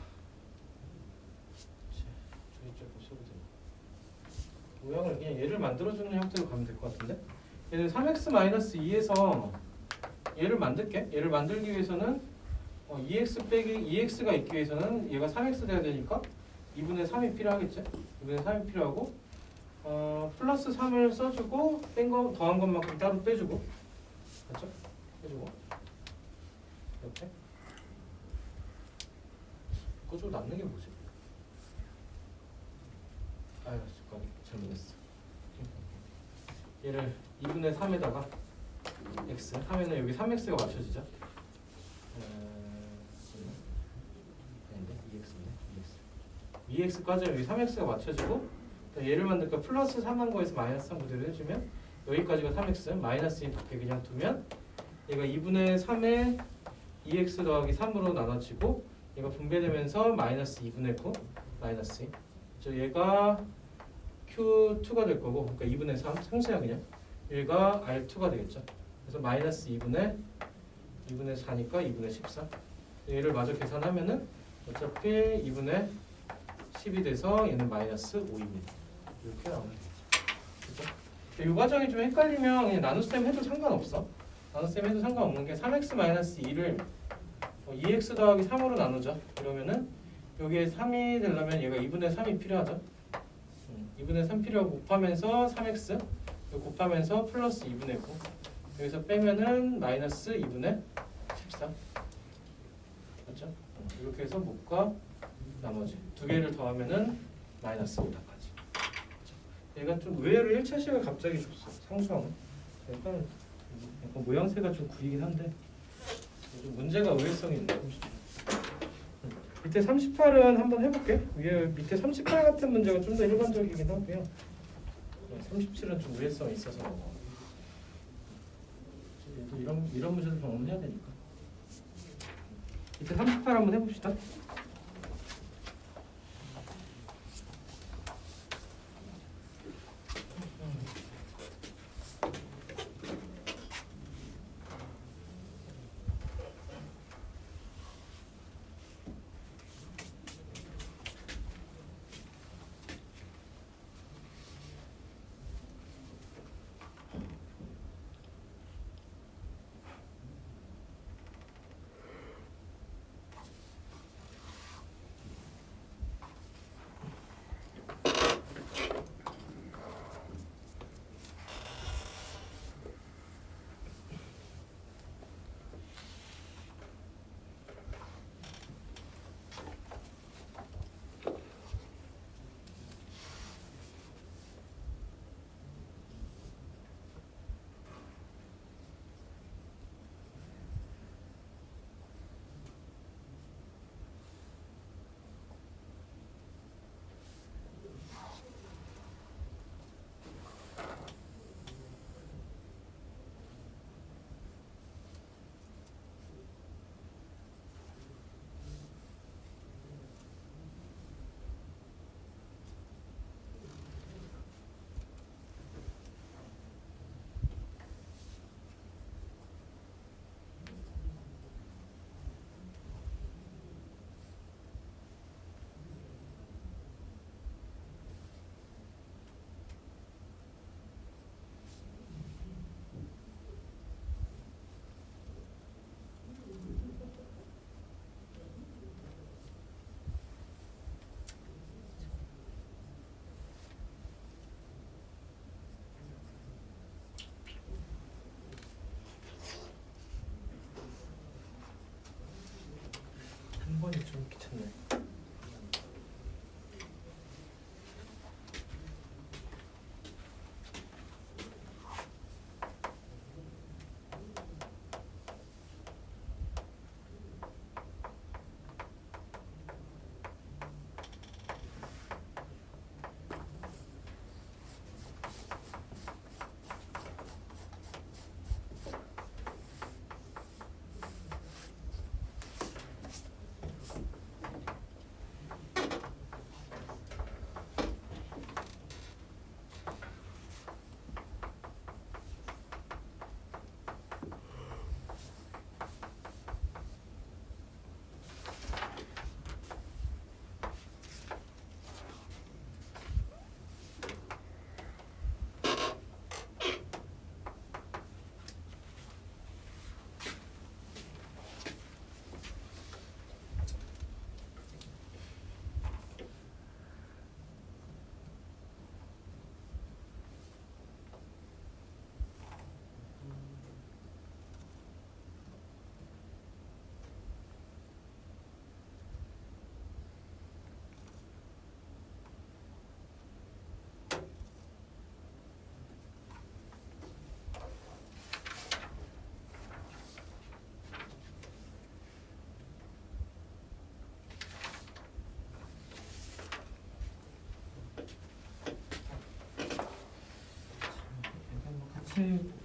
모양을 그냥 얘를 만들어주는 형태로 가면 될 것 같은데? 얘는 3x-2에서 얘를 만들게. 얘를 만들기 위해서는 2x 빼기 2x가 있기 위해서는 얘가 3x 돼야 되니까 2분의 3이 필요하겠죠. 2분의 3이 필요하고 플러스 3을 써주고 뺀 거 더한 것만큼 따로 빼주고 그렇죠? 빼주고 이렇게 그거 남는 게 뭐지? 아유 잠깐 잘못했어. 얘를 2분의 3에다가 x 하면은 여기 3x가 맞춰지죠. 아닌데 2x인데 2x까지 여기 3x가 맞춰지고 얘를 만들까 플러스 3한 거에서 마이너스 3 그대로 해주면 여기까지가 3x 마이너스 2 밖에 그냥 두면 얘가 2분의 3에 2x 더하기 3으로 나눠지고 얘가 분배되면서 마이너스 2분의 9 마이너스 2 얘가 Q2가 될 거고, 그러니까 2분의 3 상수야 그냥 1과 R2가 되겠죠. 그래서 마이너스 2분의 4니까 2분의 14. 얘를 마저 계산하면은 어차피 2분의 10이 돼서 얘는 마이너스 5입니다. 이렇게 나오면 되겠죠. 그렇죠? 이 과정이 좀 헷갈리면 그냥 나눗셈 해도 상관없어. 나눗셈 해도 상관없는 게 3x-2를 2x 더하기 3으로 나누자. 이러면은 여기에 3이 되려면 얘가 2분의 3이 필요하죠. 2분의 3 필요하고 곱하면서 3x 곱하면서 플러스 2분의 9 여기서 빼면은 마이너스 2분의 14 맞죠? 이렇게 해서 목과 나머지 두 개를 더하면은 마이너스 5다까지. 얘가 좀 의외로 1차식을 갑자기 줬어. 상수항은 약간 모양새가 좀 구리긴 한데 좀 문제가 의외성이 있네. 밑에 38은 한번 해볼게. 위에 밑에 38 같은 문제가 좀 더 일반적이긴 하고요. 37은 좀 의외성이 있어서 이런 문제도 경험해야 되니까. 밑에 38 한번 해봅시다. 한 번이 좀 귀찮네.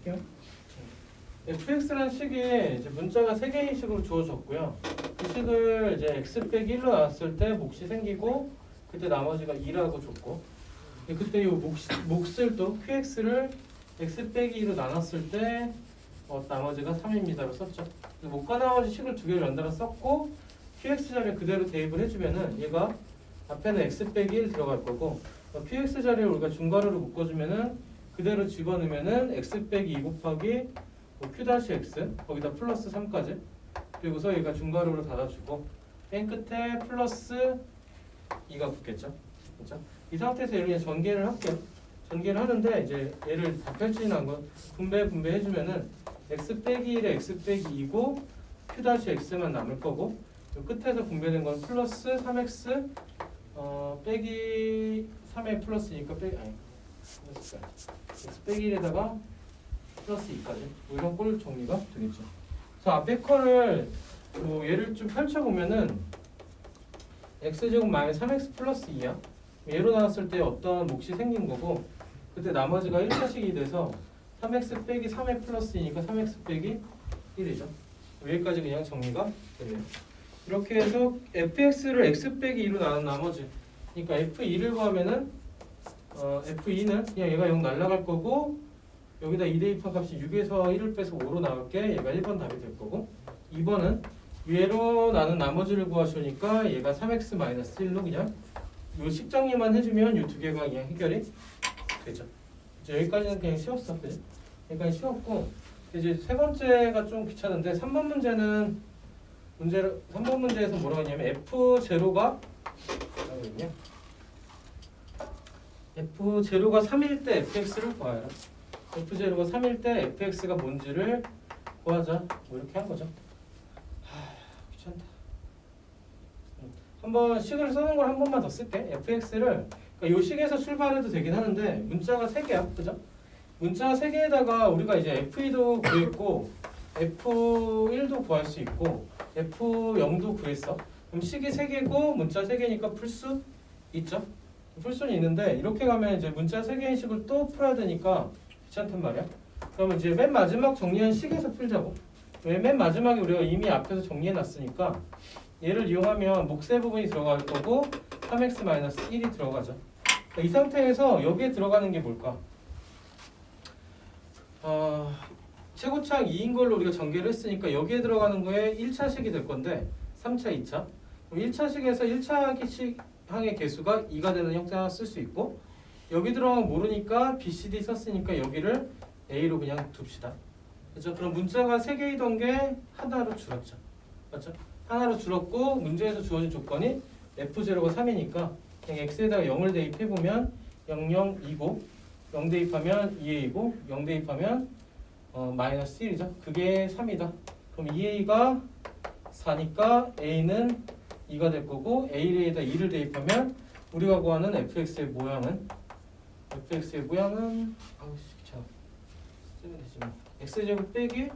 볼게요. fx라는 식이 이제 문자가 3개의 식으로 주어졌고요. 이 식을 이제 x 빼기 1로 나왔을 때 몫이 생기고 그때 나머지가 2라고 줬고 그때 이 몫을 또 QX를 X 빼기 2로 나눴을 때 나머지가 3입니다로 썼죠. 몫과 나머지 식을 두 개를 연달아 썼고 QX 자리에 그대로 대입을 해주면은 얘가 앞에는 X 빼기 1 들어갈 거고 QX 자리에 우리가 중괄호를 묶어주면은 그대로 집어넣으면은 X 빼기 2 곱하기 Q 다시 X 거기다 플러스 3까지 그리고서 얘가 중괄호로 닫아주고 맨 끝에 플러스 2가 붙겠죠. 그렇죠? 이 상태에서 얘를 그냥 전개를 할게요. 전개를 하는데 이제 얘를 다 펼치는 건 분배 해주면은 x 빼기 1에 x 빼기 2고 q 다시 x만 남을 거고 끝에서 분배된 건 플러스 3x 빼기 3에 플러스니까 빼기 아니 플러스 x 빼기 1에다가 플러스 2까지 뭐 이런 꼴 정리가 되겠죠. 그래서 앞에 거를 뭐 얘를 좀 펼쳐보면은 x제곱 마이너스 3x 플러스 2야. 얘로 나눴을 때 어떤 몫이 생긴 거고 그때 나머지가 1차식이 돼서 3x 빼기 3의 플러스 2니까 3x 빼기 1이죠. 여기까지 그냥 정리가 되네요. 이렇게 해서 fx를 x 빼기 2로 나눈 나머지 그러니까 f2를 구하면은 f2는 그냥 얘가 0 날라갈 거고 여기다 2 대입한 값이 6에서 1을 빼서 5로 나올게 얘가 1번 답이 될 거고 2번은 얘로 나눈 나머지를 구하시니까 얘가 3x-1로 그냥 요 식정리만 해주면 이 두 개가 그냥 해결이 되죠. 이제 여기까지는 그냥 쉬웠어, 그지? 여기까지 쉬웠고 이제 세 번째가 좀 귀찮은데 3번 문제는 3번 문제에서 뭐라고 했냐면 f0가 f0가 3일 때 fx를 구하여라. f0가 3일 때 fx가 뭔지를 구하자. 뭐 이렇게 한 거죠. 귀찮다. 한번 식을 써는 걸 한 번만 더 쓸게. fx를 그러니까 이 식에서 출발해도 되긴 하는데 문자가 3개야, 그죠? 문자 3개에다가 우리가 이제 f2도 구했고 f1도 구할 수 있고 f0도 구했어. 그럼 식이 3개고 문자 3개니까 풀 수 있죠? 풀 수는 있는데 이렇게 가면 이제 문자 3개의 식을 또 풀어야 되니까 귀찮단 말이야. 그러면 이제 맨 마지막 정리한 식에서 풀자고. 왜 맨 마지막에 우리가 이미 앞에서 정리해 놨으니까 얘를 이용하면 몫의 부분이 들어갈 거고 3x-1이 들어가죠. 이 상태에서 여기에 들어가는 게 뭘까? 최고차항 2인 걸로 우리가 전개를 했으니까 여기에 들어가는 거에 1차식이 될 건데 3차, 2차. 1차식에서 1차 항의 개수가 2가 되는 형태 하나 쓸 수 있고 여기 들어가면 모르니까 BCD 썼으니까 여기를 A로 그냥 둡시다. 그렇죠? 그럼 문자가 3개이던 게 하나로 줄었죠. 맞죠? 하나로 줄었고 문제에서 주어진 조건이 f0가 3이니까 그냥 x에다가 0을 대입해보면 0, 0, 2고 0 대입하면 2a이고 0 대입하면 마이너스 1이죠. 그게 3이다. 그럼 2a가 4니까 a는 2가 될 거고 a에다 2를 대입하면 우리가 구하는 fx의 모양은 아우 귀찮아. 쓰면 되지 뭐. x제곱 빼기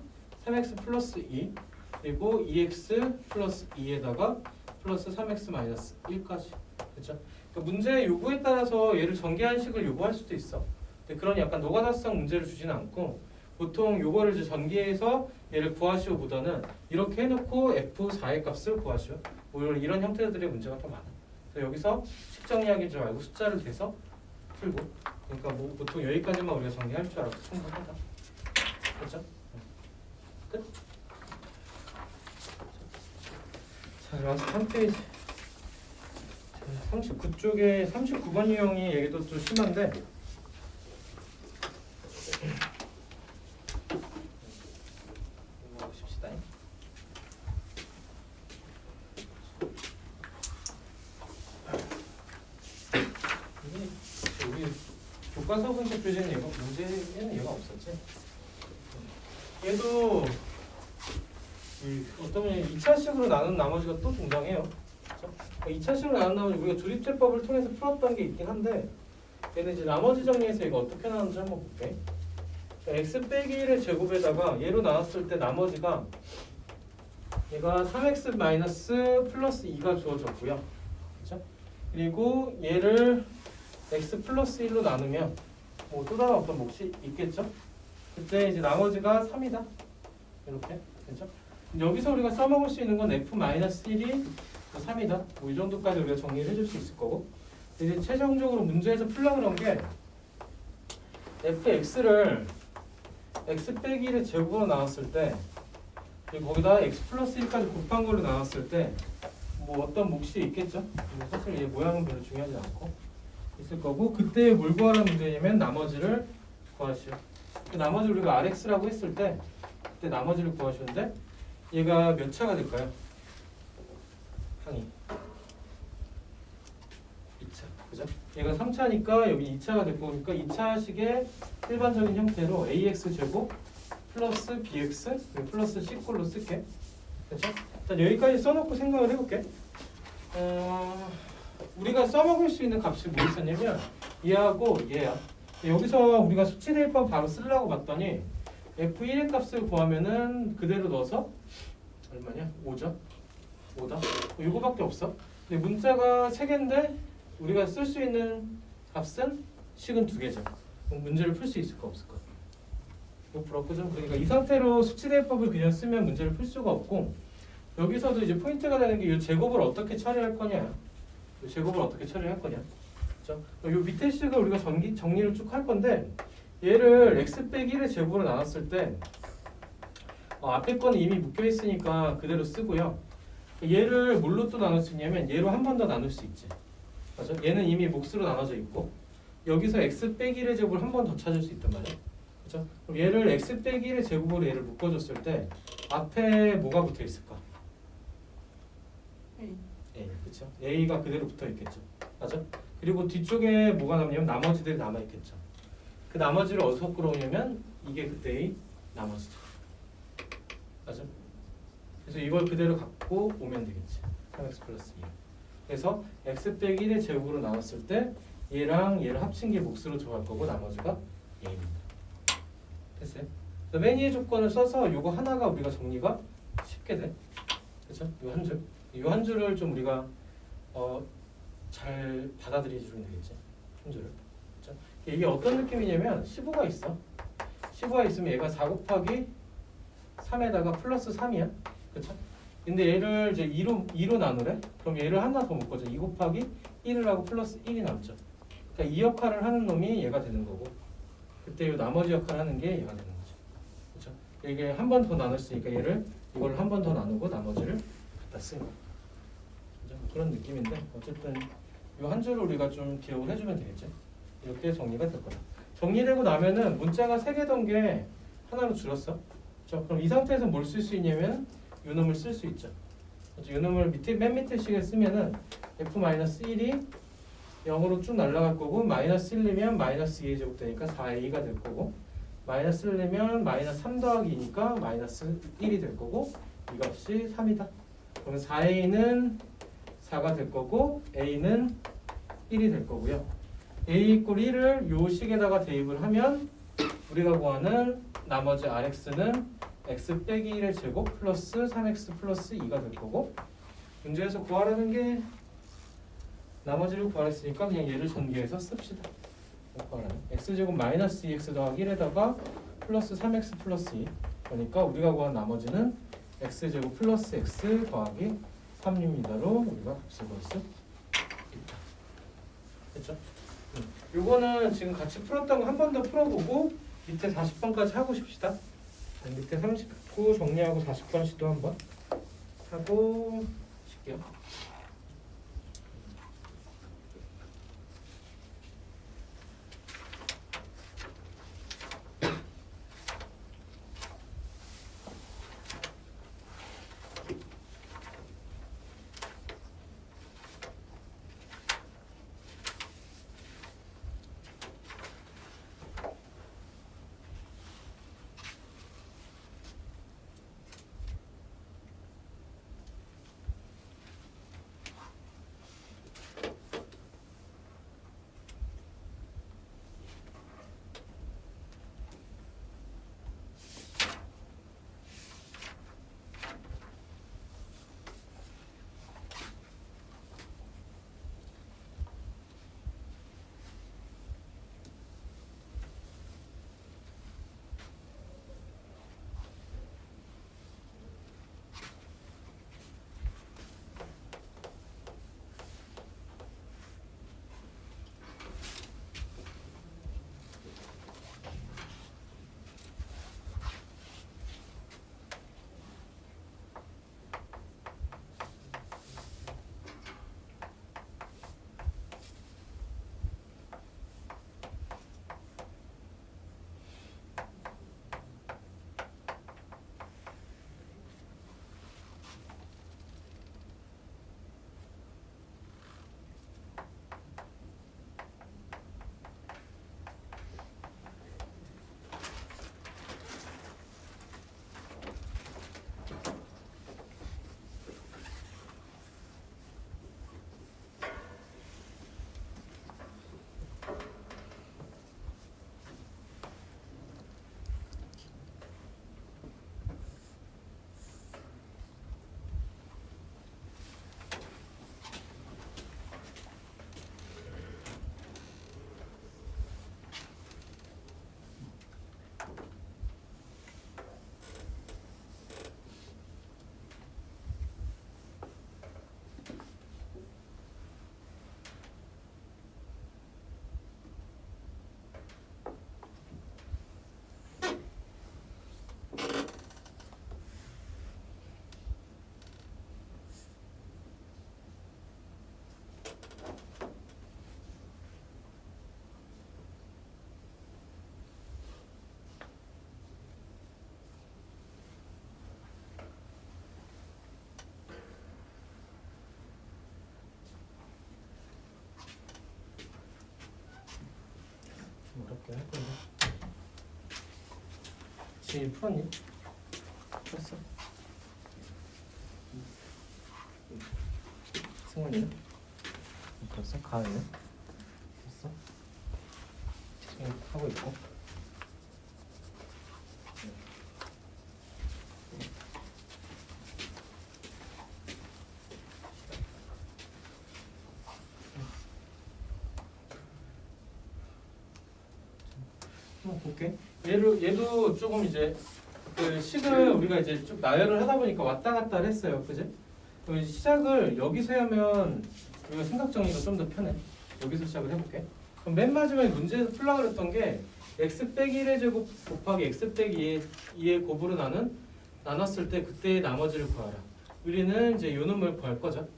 3x 플러스 2 그리고 2x 플러스 2에다가 플러스 3x 마이너스 1까지. 그렇죠? 그러니까 문제의 요구에 따라서 얘를 전개한 식을 요구할 수도 있어. 근데 그런 약간 노가다성 문제를 주지는 않고 보통 요거를 이제 전개해서 얘를 구하시오보다는 이렇게 해놓고 f4의 값을 구하시오. 뭐 이런 형태들의 문제가 더 많아. 그래서 여기서 식 정리하기 좀 알고 숫자를 대서 풀고. 그러니까 뭐 보통 여기까지만 우리가 정리할 줄 알고 생각하다. 그렇죠? 끝. 자, 라스트 한 페이지. 39쪽에 39번 유형이 얘기도 좀 심한데 보십시다. 이게 우리 교과서 분석 교재는 얘가 문제에는 얘가 없었지. 얘도 어떤 분이 2차식으로 나눈 나머지가 또 등장해요. 그렇죠? 2차식으로 나눈 나머지 우리가 조립제법을 통해서 풀었던 게 있긴 한데 얘는 이제 나머지 정리해서 이거 어떻게 나누는지 한번 볼게. x 빼기 1의 제곱에다가 얘로 나눴을 때 나머지가 얘가 3x 마이너스 플러스 2가 주어졌고요. 그렇죠? 그리고 얘를 x 플러스 1로 나누면 뭐 또 다른 어떤 몫이 있겠죠? 그때 이제 나머지가 3이다. 이렇게 그렇죠? 여기서 우리가 써먹을 수 있는 건 f-1이 3이다. 뭐 이 정도까지 우리가 정리를 해줄 수 있을 거고 이제 최종적으로 문제에서 풀려고 그런 게 fx를 x 빼기 1의 제곱으로 나왔을 때 그리고 거기다 x 플러스 1까지 곱한 걸로 나왔을 때 뭐 어떤 몫이 있겠죠? 근데 사실 얘 모양은 별로 중요하지 않고 있을 거고 그때 뭘 구하라는 문제냐면 나머지를 구하시오. 그 나머지 우리가 rx라고 했을 때 그때 나머지를 구하시는데 얘가 몇 차가 될까요? 항이 2차 그죠? 얘가 3차니까 여기 2차가 될 거니까 2차식의 일반적인 형태로 ax 제곱 플러스 bx 그리고 플러스 c꼴로 쓸게. 그렇죠? 일단 여기까지 써놓고 생각을 해볼게. 우리가 써먹을 수 있는 값이 뭐 있었냐면 얘하고 얘야. 여기서 우리가 수치 대입법 바로 쓰려고 봤더니 f1의 값을 구하면은 그대로 넣어서 얼마냐? 5죠? 5다? 이거밖에 없어. 근데 문자가 3개인데 우리가 쓸 수 있는 값은 식은 2개죠. 그럼 문제를 풀 수 있을까 없을까? 이거 부럽고죠. 그러니까 이 상태로 수치 대입법을 그냥 쓰면 문제를 풀 수가 없고 여기서도 이제 포인트가 되는 게 이 제곱을 어떻게 처리할 거냐. 이 제곱을 어떻게 처리할 거냐. 그렇죠? 이 밑에 식을 우리가 정리를 쭉 할 건데 얘를 x 빼기 1의 제곱으로 나눴을 때 앞에 거는 이미 묶여 있으니까 그대로 쓰고요. 얘를 뭘로 또 나눌 수 있냐면 얘로 한 번 더 나눌 수 있지. 맞아? 얘는 이미 몫으로 나눠져 있고 여기서 x 빼기 1의 제곱을 한 번 더 찾을 수 있단 말이야. 그렇죠? 그럼 얘를 x 빼기 1의 제곱으로 얘를 묶어줬을 때 앞에 뭐가 붙어 있을까? A, 그렇죠? A가 그대로 붙어 있겠죠. 맞아? 그리고 뒤쪽에 뭐가 남냐면 나머지들이 남아 있겠죠. 그 나머지를 어디서 끌어오냐면 이게 그때의 나머지죠. 맞아? 그래서 이걸 그대로 갖고 오면 되겠지. 3x 플러스 2. 그래서 x 빼기 1의 제곱으로 나왔을 때 얘랑 얘를 합친 게 몫으로 들어갈 거고 나머지가 A입니다. 됐어요? 그래서 맨 위의 조건을 써서 요거 하나가 우리가 정리가 쉽게 돼. 그렇죠? 요 한 줄. 이 한 줄을 좀 우리가 잘 받아들여주면 되겠지. 한 줄을. 그렇죠? 이게 어떤 느낌이냐면 15가 있어. 15가 있으면 얘가 4 곱하기 3에다가 플러스 3이야. 그렇죠? 근데 얘를 이제 2로 나누래? 그럼 얘를 하나 더 묶어줘. 2 곱하기 1을 하고 플러스 1이 남죠. 그러니까 이 역할을 하는 놈이 얘가 되는 거고 그때 이 나머지 역할을 하는 게 얘가 되는 거죠. 그렇죠? 이게 한 번 더 나눴으니까 얘를 이걸 한 번 더 나누고 나머지를 갖다 쓴 거. 그죠? 그런 느낌인데 어쨌든 이 한 줄을 우리가 좀 기억을 해주면 되겠죠. 이렇게 정리가 될 거다. 정리되고 나면은 문자가 3개던 게 하나로 줄었어. 그렇죠? 그럼 이 상태에서 뭘 쓸 수 있냐면 이 놈을 쓸 수 있죠. 그렇죠? 이 놈을 맨 밑에 식에 쓰면은 f-1이 0으로 쭉 날아갈 거고 마이너스 1이면 마이너스 2의 제곱 되니까 4a가 될 거고 마이너스 1이면 마이너스 3 더하기 2니까 마이너스 1이 될 거고 이 값이 3이다. 그러면 4a는 4가 될 거고 a는 1이 될 거고요. a 이꼴 1을 요 식에다가 대입을 하면 우리가 구하는 나머지 rx는 x 빼기 1의 제곱 플러스 3x 플러스 2가 될 거고 문제에서 구하라는 게 나머지를 구하랬으니까 그냥 얘를 전개해서 씁시다. 구하라는 x제곱 마이너스 2x 더하기 1에다가 플러스 3x 플러스 2 그러니까 우리가 구한 나머지는 x제곱 플러스 x 더하기 3입니다로 우리가 값을 구할 수 있다. 됐죠? 요거는 지금 같이 풀었던 거 한 번 더 풀어보고 밑에 40번까지 하고 싶시다. 밑에 39 정리하고 40번 시도 한번 하고 쉴게요. 이렇게 할 건데. 지금 풀었니? 풀었어? 승원이는? 풀었어? 가은이는? 풀었어? 지금 하고 있고. 한번 볼게. 얘도 조금 이제 그 식을 우리가 이제 쭉 나열을 하다 보니까 왔다 갔다 했어요, 그지? 그럼 이제 시작을 여기서 하면 우리가 생각 정리가 좀 더 편해. 여기서 시작을 해볼게. 그럼 맨 마지막에 문제에서 풀라 그랬던 게 x 빼기 1의 제곱 곱하기 x 빼기 2의 곱으로 나눴을 때 그때의 나머지를 구하라. 우리는 이제 요 놈을 구할 거죠.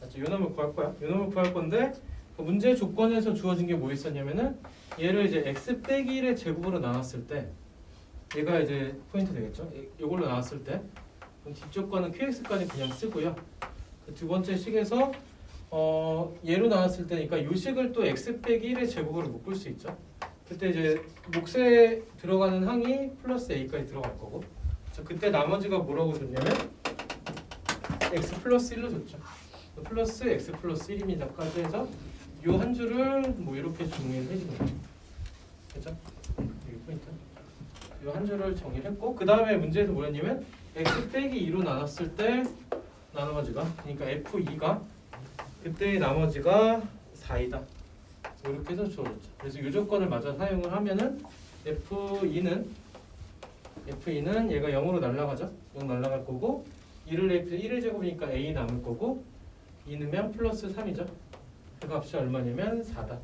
맞죠? 요 놈을 구할 거야. 요 놈을 구할 건데 그 문제 조건에서 주어진 게 뭐 있었냐면은 얘를 이제 x 빼기 1의 제곱으로 나눴을 때 얘가 이제 포인트 되겠죠. 이걸로 나눴을 때 그럼 뒷조건은 qx까지 그냥 쓰고요. 그 두 번째 식에서 얘로 나눴을 때니까 이 식을 또 x 빼기 1의 제곱으로 묶을 수 있죠. 그때 이제 몫에 들어가는 항이 플러스 a까지 들어갈 거고. 그래서 그때 나머지가 뭐라고 줬냐면 x 플러스 1로 줬죠. 플러스 x 플러스 1입니다까지 해서 이 한 줄을 뭐 이렇게 정리를 해주는 거죠. 그죠? 여기 포인트. 이 한 줄을 정리를 했고 그 다음에 문제에서 뭐였냐면 x 빼기 2로 나눴을 때 나머지가 그러니까 f2가 그때의 나머지가 4이다. 이렇게 해서 주어졌죠. 그래서 이 조건을 마저 사용을 하면은 f2는 얘가 0으로 날아가죠. 0 날아갈 거고 1의 제곱이니까 a 남을 거고 2 넣으면 플러스 3이죠. 그 값이 얼마냐면 4다.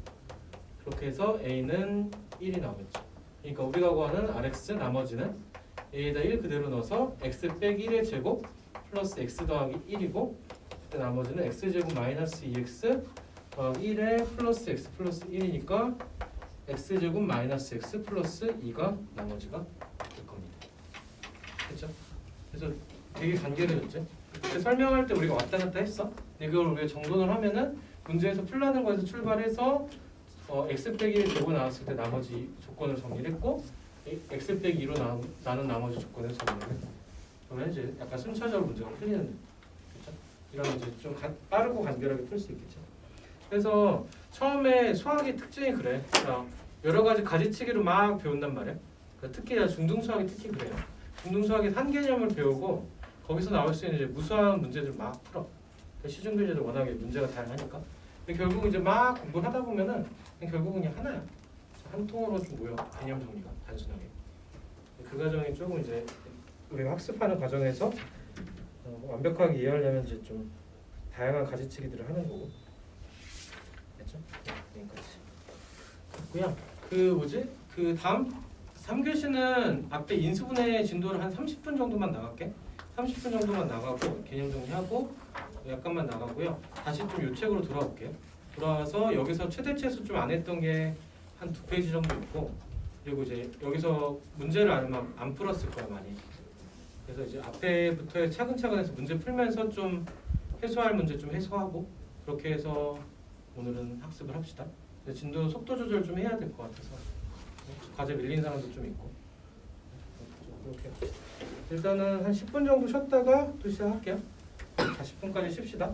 그렇게 해서 a는 1이 나오겠죠. 그러니까 우리가 구하는 rx 나머지는 a에다 1 그대로 넣어서 x 빼기 1의 제곱 플러스 x 더하기 1이고 그때 나머지는 x제곱 마이너스 2x 더하기 1에 플러스 x 플러스 1이니까 x제곱 마이너스 x 플러스 2가 나머지가 될 겁니다. 그렇죠? 그래서 되게 간결해졌죠? 그때 설명할 때 우리가 왔다 갔다 했어. 근데 그걸 우리가 정돈을 하면은 문제에서 풀라는 거에서 출발해서 x 빼기 1 제곱 나왔을 때 나머지 조건을 정리를 했고 x 빼기 2로 나눈 나머지 조건을 정리를 했고 그러면 이제 약간 순차적으로 문제가 풀리는 그렇죠? 이러면 이제 좀 빠르고 간결하게 풀 수 있겠죠. 그래서 처음에 수학의 특징이 그래. 여러 가지 가지치기로 막 배운단 말이야. 특히 중등 수학이 특히 그래요. 중등 수학의 한 개념을 배우고 거기서 나올 수 있는 이제 무수한 문제들 막 풀어. 시중 교재들 워낙에 문제가 다양하니까. 근데 결국 이제 막 공부를 하다 보면은 결국은 그냥 하나야. 한 통으로 좀 모여 개념 정리가 단순하게. 그 과정이 조금 이제 우리가 학습하는 과정에서 완벽하게 이해하려면 이제 좀 다양한 가지치기들을 하는 거고. 됐죠? 여기까지. 됐고요. 그 다음 3교시는 앞에 인수분해 진도를 한 30분 정도만 나갈게. 30분 정도만 나가고 개념 정리하고 약간만 나가고요. 다시 좀 요책으로 돌아올게요. 돌아와서 여기서 최대 최소 좀 안 했던 게 한 2페이지 정도 있고 그리고 이제 여기서 문제를 안 풀었을 거야 많이. 그래서 이제 앞에부터 차근차근 해서 문제 풀면서 좀 해소할 문제 좀 해소하고 그렇게 해서 오늘은 학습을 합시다. 진도 속도 조절 좀 해야 될 것 같아서 과제 밀린 사람도 좀 있고 그렇게 합시다. 일단은 한 10분 정도 쉬었다가 또 시작할게요. 40분까지 쉽시다.